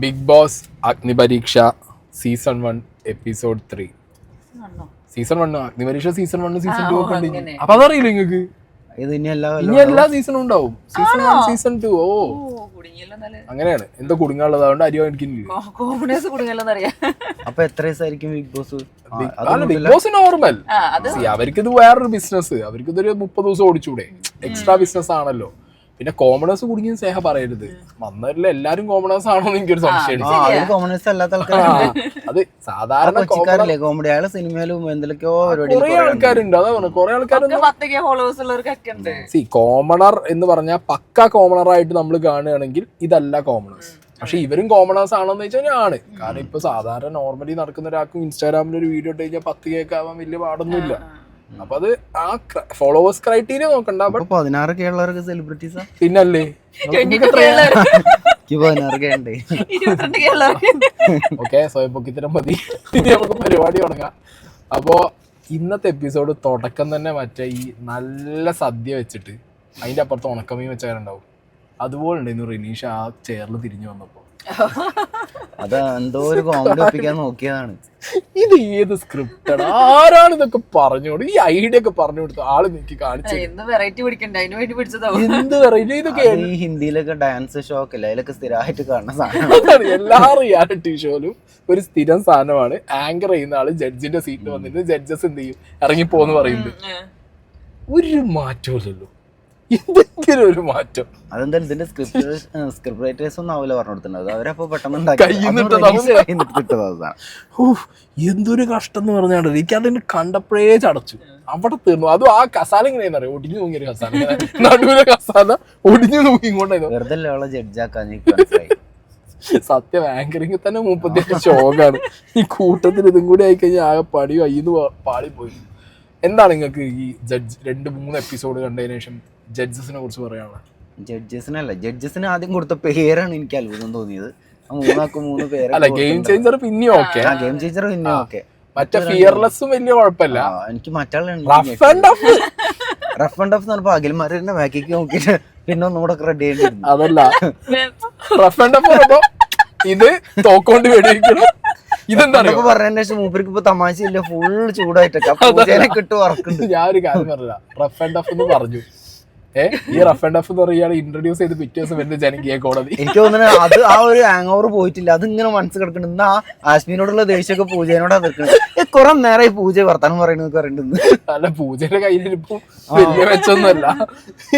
Big Boss Agnipariksha season 1 episode 3. Season 1 Agnipariksha season 1 season 2 ഒക്കെ ഉണ്ട്. അപ്പൊ അതറിയില്ല നിങ്ങക്ക്? ഇനി എല്ലാ സീസണും ഉണ്ടാവും. Season 1 season 2. ഓ അങ്ങനെയാണ്. എന്തോ കുടുങ്ങാനുള്ളത്, അതുകൊണ്ട് അരി മേടിക്കുന്നില്ല. അപ്പൊ എത്ര ദിവസമായിരിക്കും Bigg Boss? Bigg Boss normal. അവർക്ക് ഇത് വേറൊരു ബിസിനസ്. അവർക്ക് ഇതൊരു 30 ദിവസം ഓടിച്ചൂടെ? എക്സ്ട്രാ ബിസിനസ് ആണല്ലോ. പിന്നെ കോമണേഴ്സ് കുടുങ്ങി സ്നേഹ പറയരുത്. വന്നവരിൽ എല്ലാരും കോമണേഴ്സ് ആണോ എന്ന് എനിക്കൊരു സംശയമുണ്ട്. അത് സാധാരണ കോമഡി അയാളെ സിനിമയിലും എന്തൊക്കെയോ കുറെ ആൾക്കാരുണ്ട്. അതാ പറഞ്ഞത്, കുറെ ആൾക്കാരുണ്ട്. കോമണർ എന്ന് പറഞ്ഞാൽ പക്ക കോമണർ ആയിട്ട് നമ്മൾ കാണുകയാണെങ്കിൽ ഇതല്ല കോമണേഴ്സ്. പക്ഷെ ഇവരും കോമണേഴ്സ് ആണോന്ന് വെച്ചാൽ ആണ്. കാരണം ഇപ്പൊ സാധാരണ നോർമലി നടക്കുന്ന ഒരാൾക്കും ഇൻസ്റ്റാഗ്രാമിൽ ഒരു വീഡിയോ ഇട്ട് കഴിഞ്ഞാൽ 10K ആവാൻ വലിയ പാടൊന്നുമില്ല. അപ്പൊ അത് ആ ഫോളോവേഴ്സ് ക്രൈറ്റീരിയ നോക്കണ്ട. 16K സെലിബ്രിറ്റീസാ പിന്നല്ലേ. ഓക്കെ, സ്വയംപൊക്കിത്തരം മതി. നമുക്ക് പരിപാടി തുടങ്ങാം. അപ്പോ ഇന്നത്തെ എപ്പിസോഡ് തുടക്കം തന്നെ മറ്റേ ഈ നല്ല സദ്യ വെച്ചിട്ട് അതിന്റെ അപ്പുറത്ത് ഉണക്കമീൻ വെച്ചാലുണ്ടാവും. അതുപോലെ ഉണ്ടായിരുന്നു റിനീഷ ആ ചെയറിൽ തിരിഞ്ഞു വന്നപ്പോ. അത് എന്തോ ഒരു കോമഡി ഒപ്പിക്കാൻ നോക്കിയതാണ്. ഇത് ഏത് സ്ക്രിപ്റ്റഡ്? ആരാണ് ഇതൊക്കെ പറഞ്ഞോട്? ഈ ഐഡിയ ഒക്കെ പറഞ്ഞു കൊടുത്ത ആള് നീക്കി കാണിച്ചു. എന്ത് വെറൈറ്റി ഇതൊക്കെ? ഈ ഹിന്ദിയിലൊക്കെ ഡാൻസ് ഷോ ഒക്കെ അതിലൊക്കെ സ്ഥിരമായിട്ട് കാണുന്ന സാധനം. എല്ലാ റിയാലിറ്റി ഷോയിലും ഒരു സ്ഥിരം സാധനമാണ്. ആങ്കർ ചെയ്യുന്ന ആള് ജഡ്ജിന്റെ സീറ്റിൽ വന്നിട്ട് ജഡ്ജസ് എന്ത് ചെയ്യും? ഇറങ്ങിപ്പോന്ന് പറയുന്നത്. ഒരു മാറ്റമില്ലല്ലോ, എന്തെങ്കിലും ഒരു മാറ്റം. അതെന്തായാലും ഇതിന്റെ സ്ക്രിപ്റ്റ് റൈറ്റേഴ്സ് ഒന്നും ആവില്ല പറഞ്ഞു കൊടുത്തിട്ടുണ്ട്. അവരപ്പോ പെട്ടെന്ന് എന്തൊരു കഷ്ടം എന്ന് പറഞ്ഞാൽ എനിക്ക് അതിന് കണ്ടപ്പോഴേ ചടച്ചു. അവിടെ തീർന്നു. അതും ആ കസാല എങ്ങനെയാന്ന് അറിയാം, ഒടിഞ്ഞു നോക്കിയൊരു കസാല, നടുവിലെ കസാല ഒടിഞ്ഞു നോക്കിക്കൊണ്ടായിരുന്നു. വെറുതെ ജഡ്ജാക്കാൻ സത്യം ആങ്കറിങ് തന്നെ 38 ഷോക്കാണ്. ഈ കൂട്ടത്തിൽ ഇതും കൂടി ആയിക്കഴിഞ്ഞാൽ ആകെ പടിയും അയ്യന്ന് പാളിപ്പോയി. എന്താണ് നിങ്ങൾക്ക് ഈ 2-3 എപ്പിസോഡ് കണ്ടതിന് ശേഷം ജഡ്ജസിനെ കുറിച്ച് പറയാനുള്ളത്? ജഡ്ജസിന് ആദ്യം കൊടുത്ത പേരാണ് എനിക്ക് അത്ഭുതം തോന്നിയത്. 3 പേര്. അല്ല, ഗെയിം ചേഞ്ചർ പിന്നെ ഓക്കെ, ഗെയിം ചേഞ്ചർ പിന്നെ ഓക്കെ. മറ്റേ ഫിയർലെസ്സും വലിയ കുഴപ്പമില്ല. എനിക്ക് മറ്റുള്ള റഫ് ആൻഡ് ടഫ് എന്ന് പറഞ്ഞപ്പോ അഖിൽമാരുടെ ബാക്കിക്ക് നോക്കിട്ട് പിന്നെ ഒന്നുകൂടെ റെഡി ആയിട്ട്. അതല്ല, റഫ് ആൻഡ് ടഫ് പറയുമ്പോ ഇത് തോക്കൊണ്ട് വെടിവെക്കണം. ഇതെന്താ പറഞ്ഞ മൂപ്പർക്ക് ഇപ്പൊ തമാശയില്ല, ഫുൾ ചൂടായിട്ടൊക്കെ കിട്ടു വറക്കുന്നുണ്ട്. ഞാൻ ഒരു കാര്യം പറഞ്ഞ റഫ് ആൻഡ് ടഫ് എന്ന് പറഞ്ഞു. ഈ റഫ് ആൻഡ് ടഫ് എന്ന് പറയുകയാണ് ഇൻട്രൊഡ്യൂസ് ചെയ്ത് പിറ്റേ ദിവസം വരുന്ന ജനകീയ കോടതി. എനിക്ക് തോന്നുന്നത് അത് ആ ഒരു ഹാങ് ഓവർ പോയിട്ടില്ല. അതിങ്ങനെ മനസ്സ് കിടക്കുന്നുണ്ട്. ആ ആശ്മിനോടുള്ള ദേഷ്യമൊക്കെ പൂജേനോടാ നിൽക്കുന്നത്. കുറെ നേരമായി പൂജ വർത്താനം പറയുന്നത്. അല്ല, പൂജയുടെ കയ്യിലിരിപ്പം വലിയ വെച്ചൊന്നുമല്ല.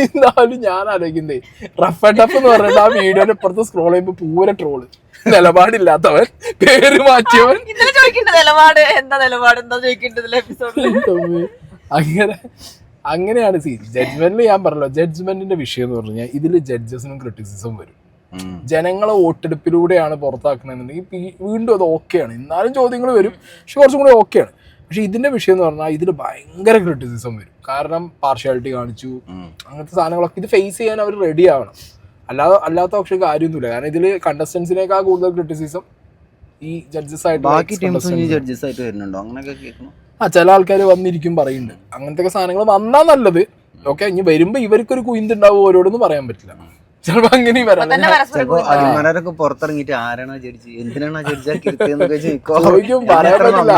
എന്നാലും ഞാൻ ആലോചിക്കുന്നേ, റഫ് ആൻഡ് ടഫ് എന്ന് പറഞ്ഞിട്ട് ആ വീഡിയോയുടെ ഇപ്പുറത്ത് സ്ക്രോൾ ചെയ്യുമ്പോ പൂര ട്രോള്. നിലപാടില്ലാത്തവൻ, പേര് മാറ്റിയവൻ. അങ്ങനെയാണ് സീൻ. ജഡ്ജ്മെന്റിൽ ഞാൻ പറഞ്ഞല്ലോ, ജഡ്ജ്മെന്റിന്റെ വിഷയം എന്ന് പറഞ്ഞാൽ ഇതില് ജഡ്ജസിനും ക്രിറ്റിസിസം വരും. ജനങ്ങളെ വോട്ടെടുപ്പിലൂടെയാണ് പുറത്താക്കണമെന്നുണ്ടെങ്കിൽ വീണ്ടും അത് ഓക്കെയാണ്. എന്നാലും ചോദ്യങ്ങൾ വരും, പക്ഷെ കുറച്ചും കൂടി ഓക്കെയാണ്. പക്ഷെ ഇതിന്റെ വിഷയം എന്ന് പറഞ്ഞാൽ ഇതിൽ ഭയങ്കര ക്രിറ്റിസിസം വരും. കാരണം പാർഷ്യാലിറ്റി കാണിച്ചു, അങ്ങനത്തെ സാധനങ്ങളൊക്കെ ഇത് ഫേസ് ചെയ്യാൻ അവർ റെഡി ആവണം. അല്ലാത്ത പക്ഷെ കാര്യമൊന്നുമില്ല. കാരണം ഇതില് കണ്ടസ്റ്റൻസിനേക്കാൾ കൂടുതൽ ക്രിറ്റിസിസം ഈ ജഡ്ജസ് ആയിട്ട് വരുന്നുണ്ടോ? അങ്ങനെയൊക്കെ കേൾക്കണം. ചില ആൾക്കാർ വന്നിരിക്കും പറയുന്നുണ്ട്. അങ്ങനത്തെ സാധനങ്ങൾ വന്നാ നല്ലത്. ഓക്കെ, ഇനി വരുമ്പോ ഇവർക്കൊരു കുയിന്തുണ്ടാവും ഓരോടൊന്നും പറയാൻ പറ്റില്ല. ചിലപ്പോ അങ്ങനെ വരാം. അഖിൽമാരൊക്കെ പുറത്തിറങ്ങിട്ട് ആരാണോ ജഡ്ജി, എന്തിനാണോ ചോദിക്കും, പറയാൻ പറ്റില്ല.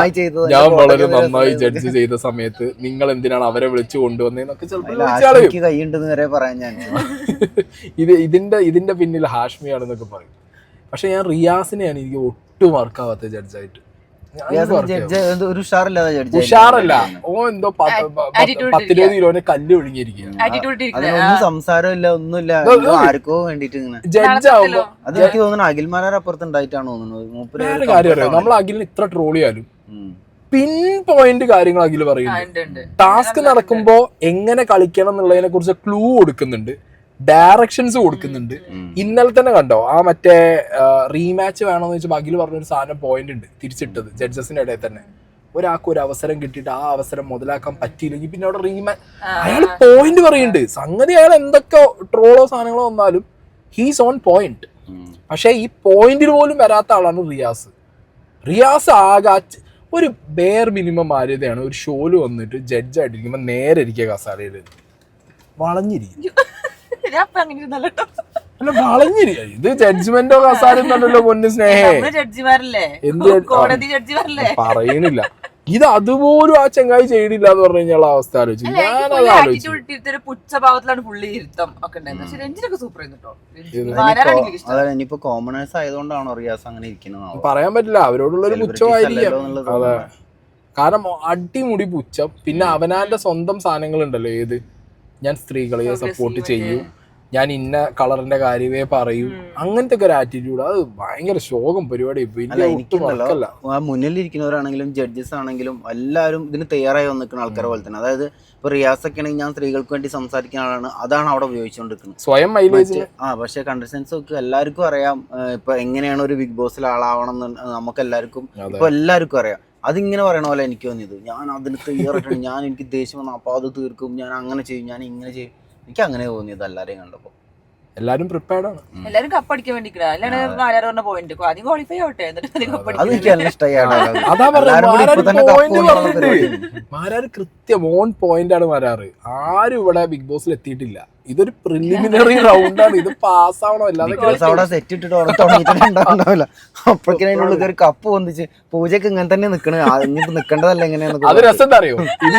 ഞാൻ വളരെ നന്നായി ജഡ്ജ് ചെയ്ത സമയത്ത് നിങ്ങൾ എന്തിനാണ് അവരെ വിളിച്ചു കൊണ്ടുവന്നേന്നൊക്കെ ചിലപ്പോൾ കൈയുണ്ടെന്ന് വരെ പറയാൻ ഞാൻ. ഇതിന്റെ പിന്നിൽ ഹാഷ്മിയാണെന്നൊക്കെ പറയും. പക്ഷെ ഞാൻ റിയാസിനെയാണ് എനിക്ക് ഒട്ടും വർക്കാവാത്ത ജഡ്ജായിട്ട്. ഉഷാറല്ല, ഓ എന്തോ 10-20 കിലോനെ കല്ല് ഒഴുങ്ങിയിരിക്കുകയാണ്. സംസാരമില്ല, ഒന്നുമില്ല, ആർക്കോ വേണ്ടിട്ട് ജഡ്ജ് ആവുമ്പോ അത് എനിക്ക് തോന്നുന്നു അഖിൽമാരുടെ അപ്പുറത്ത് ഉണ്ടായിട്ടാണ് തോന്നുന്നത്. കാര്യം അറിയാം, നമ്മൾ അഖിലിന് ഇത്ര ട്രോൾ ചെയ്യാലും പിൻ പോയിന്റ് കാര്യങ്ങൾ അഖിൽ പറയുന്നുണ്ട്. ടാസ്ക് നടക്കുമ്പോ എങ്ങനെ കളിക്കണം എന്നുള്ളതിനെ കുറിച്ച് ക്ലൂ കൊടുക്കുന്നുണ്ട്, ഡയറക്ഷൻസ് കൊടുക്കുന്നുണ്ട്. ഇന്നലെ തന്നെ കണ്ടോ ആ മറ്റേ റീമാച്ച് വേണമെന്ന് വെച്ചാൽ അഖിൽ പറഞ്ഞൊരു സാധനം പോയിന്റ് ഉണ്ട് തിരിച്ചിട്ടത് ജഡ്ജസിന്റെ ഇടയിൽ തന്നെ. ഒരാൾക്ക് ഒരു അവസരം കിട്ടിയിട്ട് ആ അവസരം മുതലാക്കാൻ പറ്റിയില്ലെങ്കിൽ പിന്നെ അവിടെ അയാൾ പോയിന്റ് പറയുന്നുണ്ട്. സംഗതി അയാൾ എന്തൊക്കെ ട്രോളോ സാധനങ്ങളോ വന്നാലും ഹീസ് ഓൺ പോയിന്റ്. പക്ഷെ ഈ പോയിന്റിൽ പോലും വരാത്ത ആളാണ് റിയാസ് ആകെ ഒരു ബെയർ മിനിമം മാര്യതയാണ്. ഒരു ഷോയില് വന്നിട്ട് ജഡ്ജായിട്ടിരിക്കുമ്പോ നേരെ ഇരിക്കുക കസാലയില് വളഞ്ഞിരിക്കും. അല്ല വളഞ്ഞിരി ഇത് ജഡ്ജ്മെന്റോ കസാരല്ലോ പൊന്നു സ്നേഹേ ജഡ്ജിമാരല്ലേ, എന്ത് കോടതി ജഡ്ജിമാരല്ലേ. പറയണില്ല ഇത് അതുപോലും ആ ചങ്ങായി ചെയ്യണില്ല എന്ന് പറഞ്ഞു കഴിഞ്ഞാൽ അവസ്ഥ ആലോചിച്ചു. ഞാനത് ആലോചിച്ചു പുച്ഛഭാവത്തിലാണ് പുള്ളി ഇരുത്തം ഒക്കെ ഉണ്ടായിരുന്നത്. പക്ഷെ രഞ്ജിനൊക്കെ സൂപ്പർ ആയിരുന്നു അതായത് ഇനിയിപ്പോ കോമണേഴ്സ് ആയതുകൊണ്ടാണോ റിയാസ് അങ്ങനെ ഇരിക്കുന്നത് പറയാൻ പറ്റില്ല. അവരോടുള്ള ഒരു പുച്ഛമായിരിക്കും. അതെ, കാരണം അടിമുടി പുച്ഛം. പിന്നെ അവനാന്റെ സ്വന്തം സാധനങ്ങൾ ഉണ്ടല്ലോ, ഏത് ഞാൻ സ്ത്രീകളെ സപ്പോർട്ട് ചെയ്യൂ, ഞാൻ ഇന്ന കളറിന്റെ കാര്യമേ പറയൂ, അങ്ങനത്തെ ഒക്കെ ഒരു ആറ്റിറ്റ്യൂഡ്. അത് ഭയങ്കര ശോകം പരിപാടി. മുന്നിലിരിക്കുന്നവരാണെങ്കിലും ജഡ്ജസ് ആണെങ്കിലും എല്ലാവരും ഇതിന് തയ്യാറായി വന്നിരിക്കുന്ന ആൾക്കാരെ പോലെ തന്നെ. അതായത് ഇപ്പൊ റിയാസ് ഒക്കെ ആണെങ്കിൽ ഞാൻ സ്ത്രീകൾക്ക് വേണ്ടി സംസാരിക്കുന്ന ആളാണ്, അതാണ് അവിടെ ഉപയോഗിച്ചുകൊണ്ടിരിക്കുന്നത് സ്വയം മൈലേജ്. പക്ഷെ കണ്ടസ്റ്റൻസ് ഒക്കെ എല്ലാവർക്കും അറിയാം ഇപ്പൊ എങ്ങനെയാണ് ഒരു ബിഗ് ബോസിൽ ആളാവണം എന്ന് നമുക്ക് എല്ലാവർക്കും ഇപ്പൊ എല്ലാവർക്കും അറിയാം. അതിങ്ങനെ പറയണ പോലെ എനിക്ക് തോന്നിയത്, ഞാൻ അതിന് തയ്യാറായിട്ടാണ്, ഞാൻ എനിക്ക് ദേഷ്യം വന്നാൽ അപ്പോൾ അത് തീർക്കും, ഞാൻ അങ്ങനെ ചെയ്യും, ഞാൻ ഇങ്ങനെ ചെയ്യും. എനിക്ക് അങ്ങനെ തോന്നിയത് എല്ലാരെയും കണ്ടപ്പോ. എല്ലാരും പ്രിപ്പയർഡ് ആണ്, എല്ലാരും കപ്പടിക്കാൻ വേണ്ടി പോയിന്റ് ആദ്യം ക്വാളിഫൈ ആവട്ടെ, അത് എനിക്ക് നല്ല ഇഷ്ടമായി. മാരാറ് കൃത്യം ഓൺ പോയിന്റ് ആണ് മാരാറ്. ആരും ഇവിടെ ബിഗ് ബോസിൽ എത്തിയിട്ടില്ല. ഇതൊരു പ്രിലിമിനറി റൗണ്ട് ആണ്, ഇത് പാസ് ആവണോ. അവിടെ സെറ്റ് ഇട്ടിട്ട് തുടങ്ങിയിട്ടുണ്ടാവില്ല, അപ്പോഴേക്കും അതിനുള്ളിൽ ഒരു കപ്പ് വന്നിച്ച് പൂജക്ക് ഇങ്ങനെ തന്നെ നിക്കണേ, ഇങ്ങോട്ട് നിക്കേണ്ടതല്ല എങ്ങനെയാണ്. അത് രസം എന്താ അറിയോ, ഇത്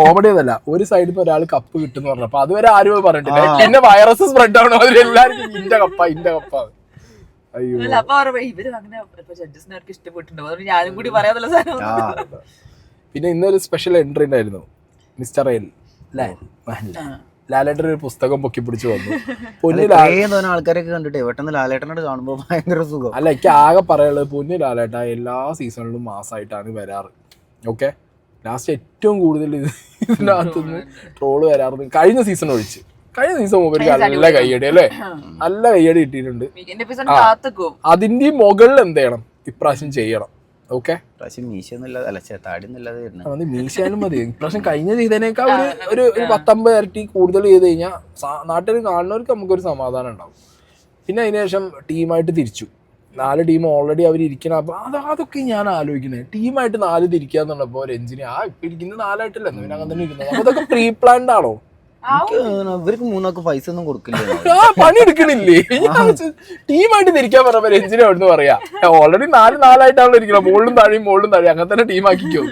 കോമഡി ഒന്നല്ല. ഒരു സൈഡിൽ നിന്ന് ഒരാൾ കപ്പ് കിട്ടുന്ന പറഞ്ഞപ്പോ അതുവരെ ആരും പറഞ്ഞിട്ടില്ല. പിന്നെ വൈറസ് സ്പ്രെഡ് ആവണോ, അതിലെല്ലാവർക്കും ഇന്റെ കപ്പ ഇന്റെ കപ്പ. അയ്യോ, ഇവര് അങ്ങനെ ജഡ്ജസിനവർക്ക് ഇഷ്ടപ്പെട്ടിട്ടുണ്ടോ, ഞാനും കൂടി പറയാനുള്ള സാധനം. പിന്നെ ഇന്നൊരു സ്പെഷ്യൽ എൻട്രി ഉണ്ടായിരുന്നു. മിസ്റ്റർ എൽ ലാലേട്ടൻ ഒരു പുസ്തകം പൊക്കി പിടിച്ചു വന്നു. ആൾക്കാരൊക്കെ കണ്ടിട്ട് പെട്ടെന്ന് ലാലേട്ടനോട് കാണുമ്പോ ഭയങ്കര സുഖം. അല്ല, എനിക്ക് ആകെ പറയാനുള്ളത് പൊന്നു ലാലേട്ട എല്ലാ സീസണിലും മാസമായിട്ടാണ് വരാറ്. ഓക്കെ, ലാസ്റ്റ് ഏറ്റവും കൂടുതൽ ഇതിനകത്തുനിന്ന് ട്രോള് വരാറ് കഴിഞ്ഞ സീസൺ ഒഴിച്ച്. കഴിഞ്ഞ സീസൺ മൂപ്പർക്ക് നല്ല കയ്യടി അല്ലേ, നല്ല കയ്യടി കിട്ടിയിട്ടുണ്ട്. അതിന്റെ മുകളിൽ എന്ത് ചെയ്യണം ഇപ്രാവശ്യം ചെയ്യണം. ഓക്കെ, മീശയാലും മതി. ഇപ്രാവശ്യം കഴിഞ്ഞ ചെയ്തതിനേക്കാൾ ഒരു 19 ഇരട്ടി കൂടുതൽ ചെയ്ത് കഴിഞ്ഞാൽ നാട്ടിൽ കാണുന്നവർക്ക് നമുക്കൊരു സമാധാനം ഉണ്ടാവും. പിന്നെ അതിനുശേഷം ടീമായിട്ട് തിരിച്ചു. 4 ടീം ഓൾറെഡി അവർ ഇരിക്കണം. അപ്പൊ അതൊക്കെ ഞാൻ ആലോചിക്കുന്നത്, ടീമായിട്ട് 4 തിരിക്കാന്ന് പറഞ്ഞപ്പോ രഞ്ജിനി ഇപ്പൊ ഇരിക്കുന്നത് 4 ആയിട്ടല്ലേ, പിന്നെ അങ്ങനെ തന്നെ ഇരുന്നത്. അപ്പൊ അതൊക്കെ പ്രീ പ്ലാൻഡ് ആണോ? ഇവർക്ക് 3 പൈസ ഒന്നും കൊടുക്കില്ല, പണി എടുക്കണില്ലേ? ടീമായിട്ട് തിരിക്കാൻ പറഞ്ഞപ്പോ രഞ്ജിനി അവിടുന്ന് പറയാ ഓൾറെഡി 4 ആയിട്ടാണല്ലോ ഇരിക്കണം, മുകളിലും താഴെയും അങ്ങനെ തന്നെ ടീം ആക്കിക്കോ.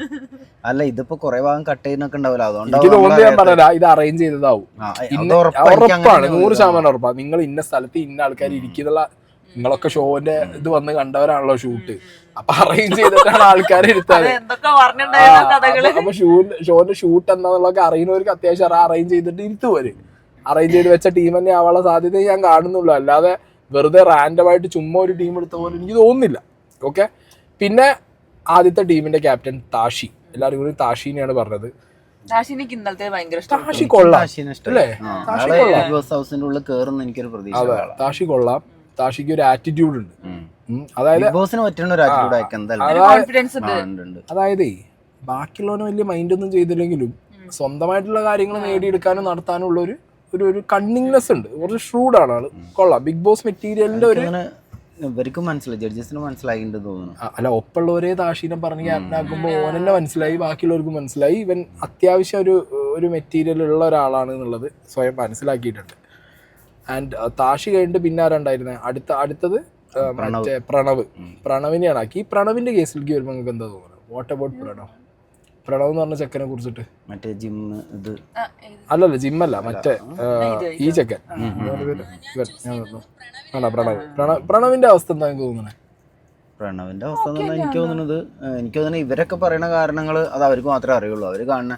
അല്ല, ഇതിപ്പോ കുറെ ഭാഗം കട്ട് ചെയ്യുന്നൊക്കെ ഉണ്ടാവില്ല, എനിക്ക് തോന്നുന്നത് ഞാൻ പറഞ്ഞ ഇത് അറേഞ്ച് ചെയ്തതാവും. ഉറപ്പാണ്, 100% ഉറപ്പാണ്. നിങ്ങൾ ഇന്ന സ്ഥലത്ത് ഇന്ന ആൾക്കാർ ഇരിക്കുന്നുള്ള, നിങ്ങളൊക്കെ ഷോന്റെ ഇത് വന്ന് കണ്ടവരാണല്ലോ ഷൂട്ട്, അപ്പൊ അറേഞ്ച് ചെയ്തിട്ടാണ് ആൾക്കാരെ ഇരുത്താറ്. അപ്പൊ ഷോന്റെ ഷൂട്ട് എന്താന്നുള്ളതൊക്കെ അറിയുന്നവർക്ക് അത്യാവശ്യം അറേഞ്ച് ചെയ്തിട്ട് ഇരുത്തുവര്. അറേഞ്ച് ചെയ്ത് വെച്ച ടീം തന്നെ ആവാനുള്ള സാധ്യത ഞാൻ കാണുന്നുള്ളൂ. അല്ലാതെ വെറുതെ റാൻഡമായിട്ട് ചുമ്മാ ഒരു ടീം എടുത്ത പോലെ എനിക്ക് തോന്നുന്നില്ല. ഓക്കെ, പിന്നെ ആദ്യത്തെ ടീമിന്റെ ക്യാപ്റ്റൻ താഷി, എല്ലാവരും കൂടി താഷിനെയാണ് പറഞ്ഞത്. താഷി കൊള്ളാം അല്ലേ, താഷി കൊള്ളാം. താഷിക്ക് ഒരു ആറ്റിറ്റ്യൂഡ് ഉണ്ട്. അതായത് ബാക്കിയുള്ളവന് വലിയ മൈൻഡ് ഒന്നും ചെയ്തില്ലെങ്കിലും സ്വന്തമായിട്ടുള്ള കാര്യങ്ങൾ നേടിയെടുക്കാനും നടത്താനും ഉള്ള ഒരു കണ്ണിങ്നെസ് ഉണ്ട്. കുറച്ച് ഷ്രൂഡാണ് ആള്, കൊള്ളാം. ബിഗ് ബോസ് മെറ്റീരിയലിന്റെ ഒരു ഇവർക്കും മനസ്സിലായി, ജഡ്ജസിന് മനസ്സിലായിട്ടുണ്ട് തോന്നുന്നു. അല്ല, ഒപ്പമുള്ളവരെ താഷീനെ പറഞ്ഞ് ക്യാപ്റ്റനാക്കുമ്പോൾ ഓനെന്നെ മനസ്സിലായി, ബാക്കിയുള്ളവർക്ക് മനസ്സിലായി ഇവൻ അത്യാവശ്യം ഒരു മെറ്റീരിയൽ ഉള്ള ഒരാളാണ് എന്നുള്ളത് സ്വയം മനസ്സിലാക്കിയിട്ടുണ്ട്. ആൻഡ് താഷി കഴിഞ്ഞിട്ട് പിന്നെ ആരുണ്ടായിരുന്നേ, അടുത്തത് മറ്റേ പ്രണവിനെയാണ് ആക്കി. ഈ പ്രണവിന്റെ കേസിലേക്ക് വരുമ്പോൾ നിങ്ങൾക്ക് എന്താ തോന്നുന്നത്? വാട്ട് അബൌട്ട് പ്രണവ് എന്ന് പറഞ്ഞ ചെക്കനെ കുറിച്ചിട്ട്? മറ്റേ ജിം ഇത് അല്ലല്ല, ജിമ്മല്ല, മറ്റേ ഈ ചെക്കൻ പ്രണവിന്റെ അവസ്ഥ എന്താ എനിക്ക് തോന്നുന്നത്? പ്രണവിന്റെ അവസ്ഥ എനിക്ക് തോന്നുന്നത് ഇവരൊക്കെ പറയുന്ന കാരണങ്ങൾ അത് അവർക്ക് മാത്രമേ അറിയുള്ളൂ. അവര് കാണുന്ന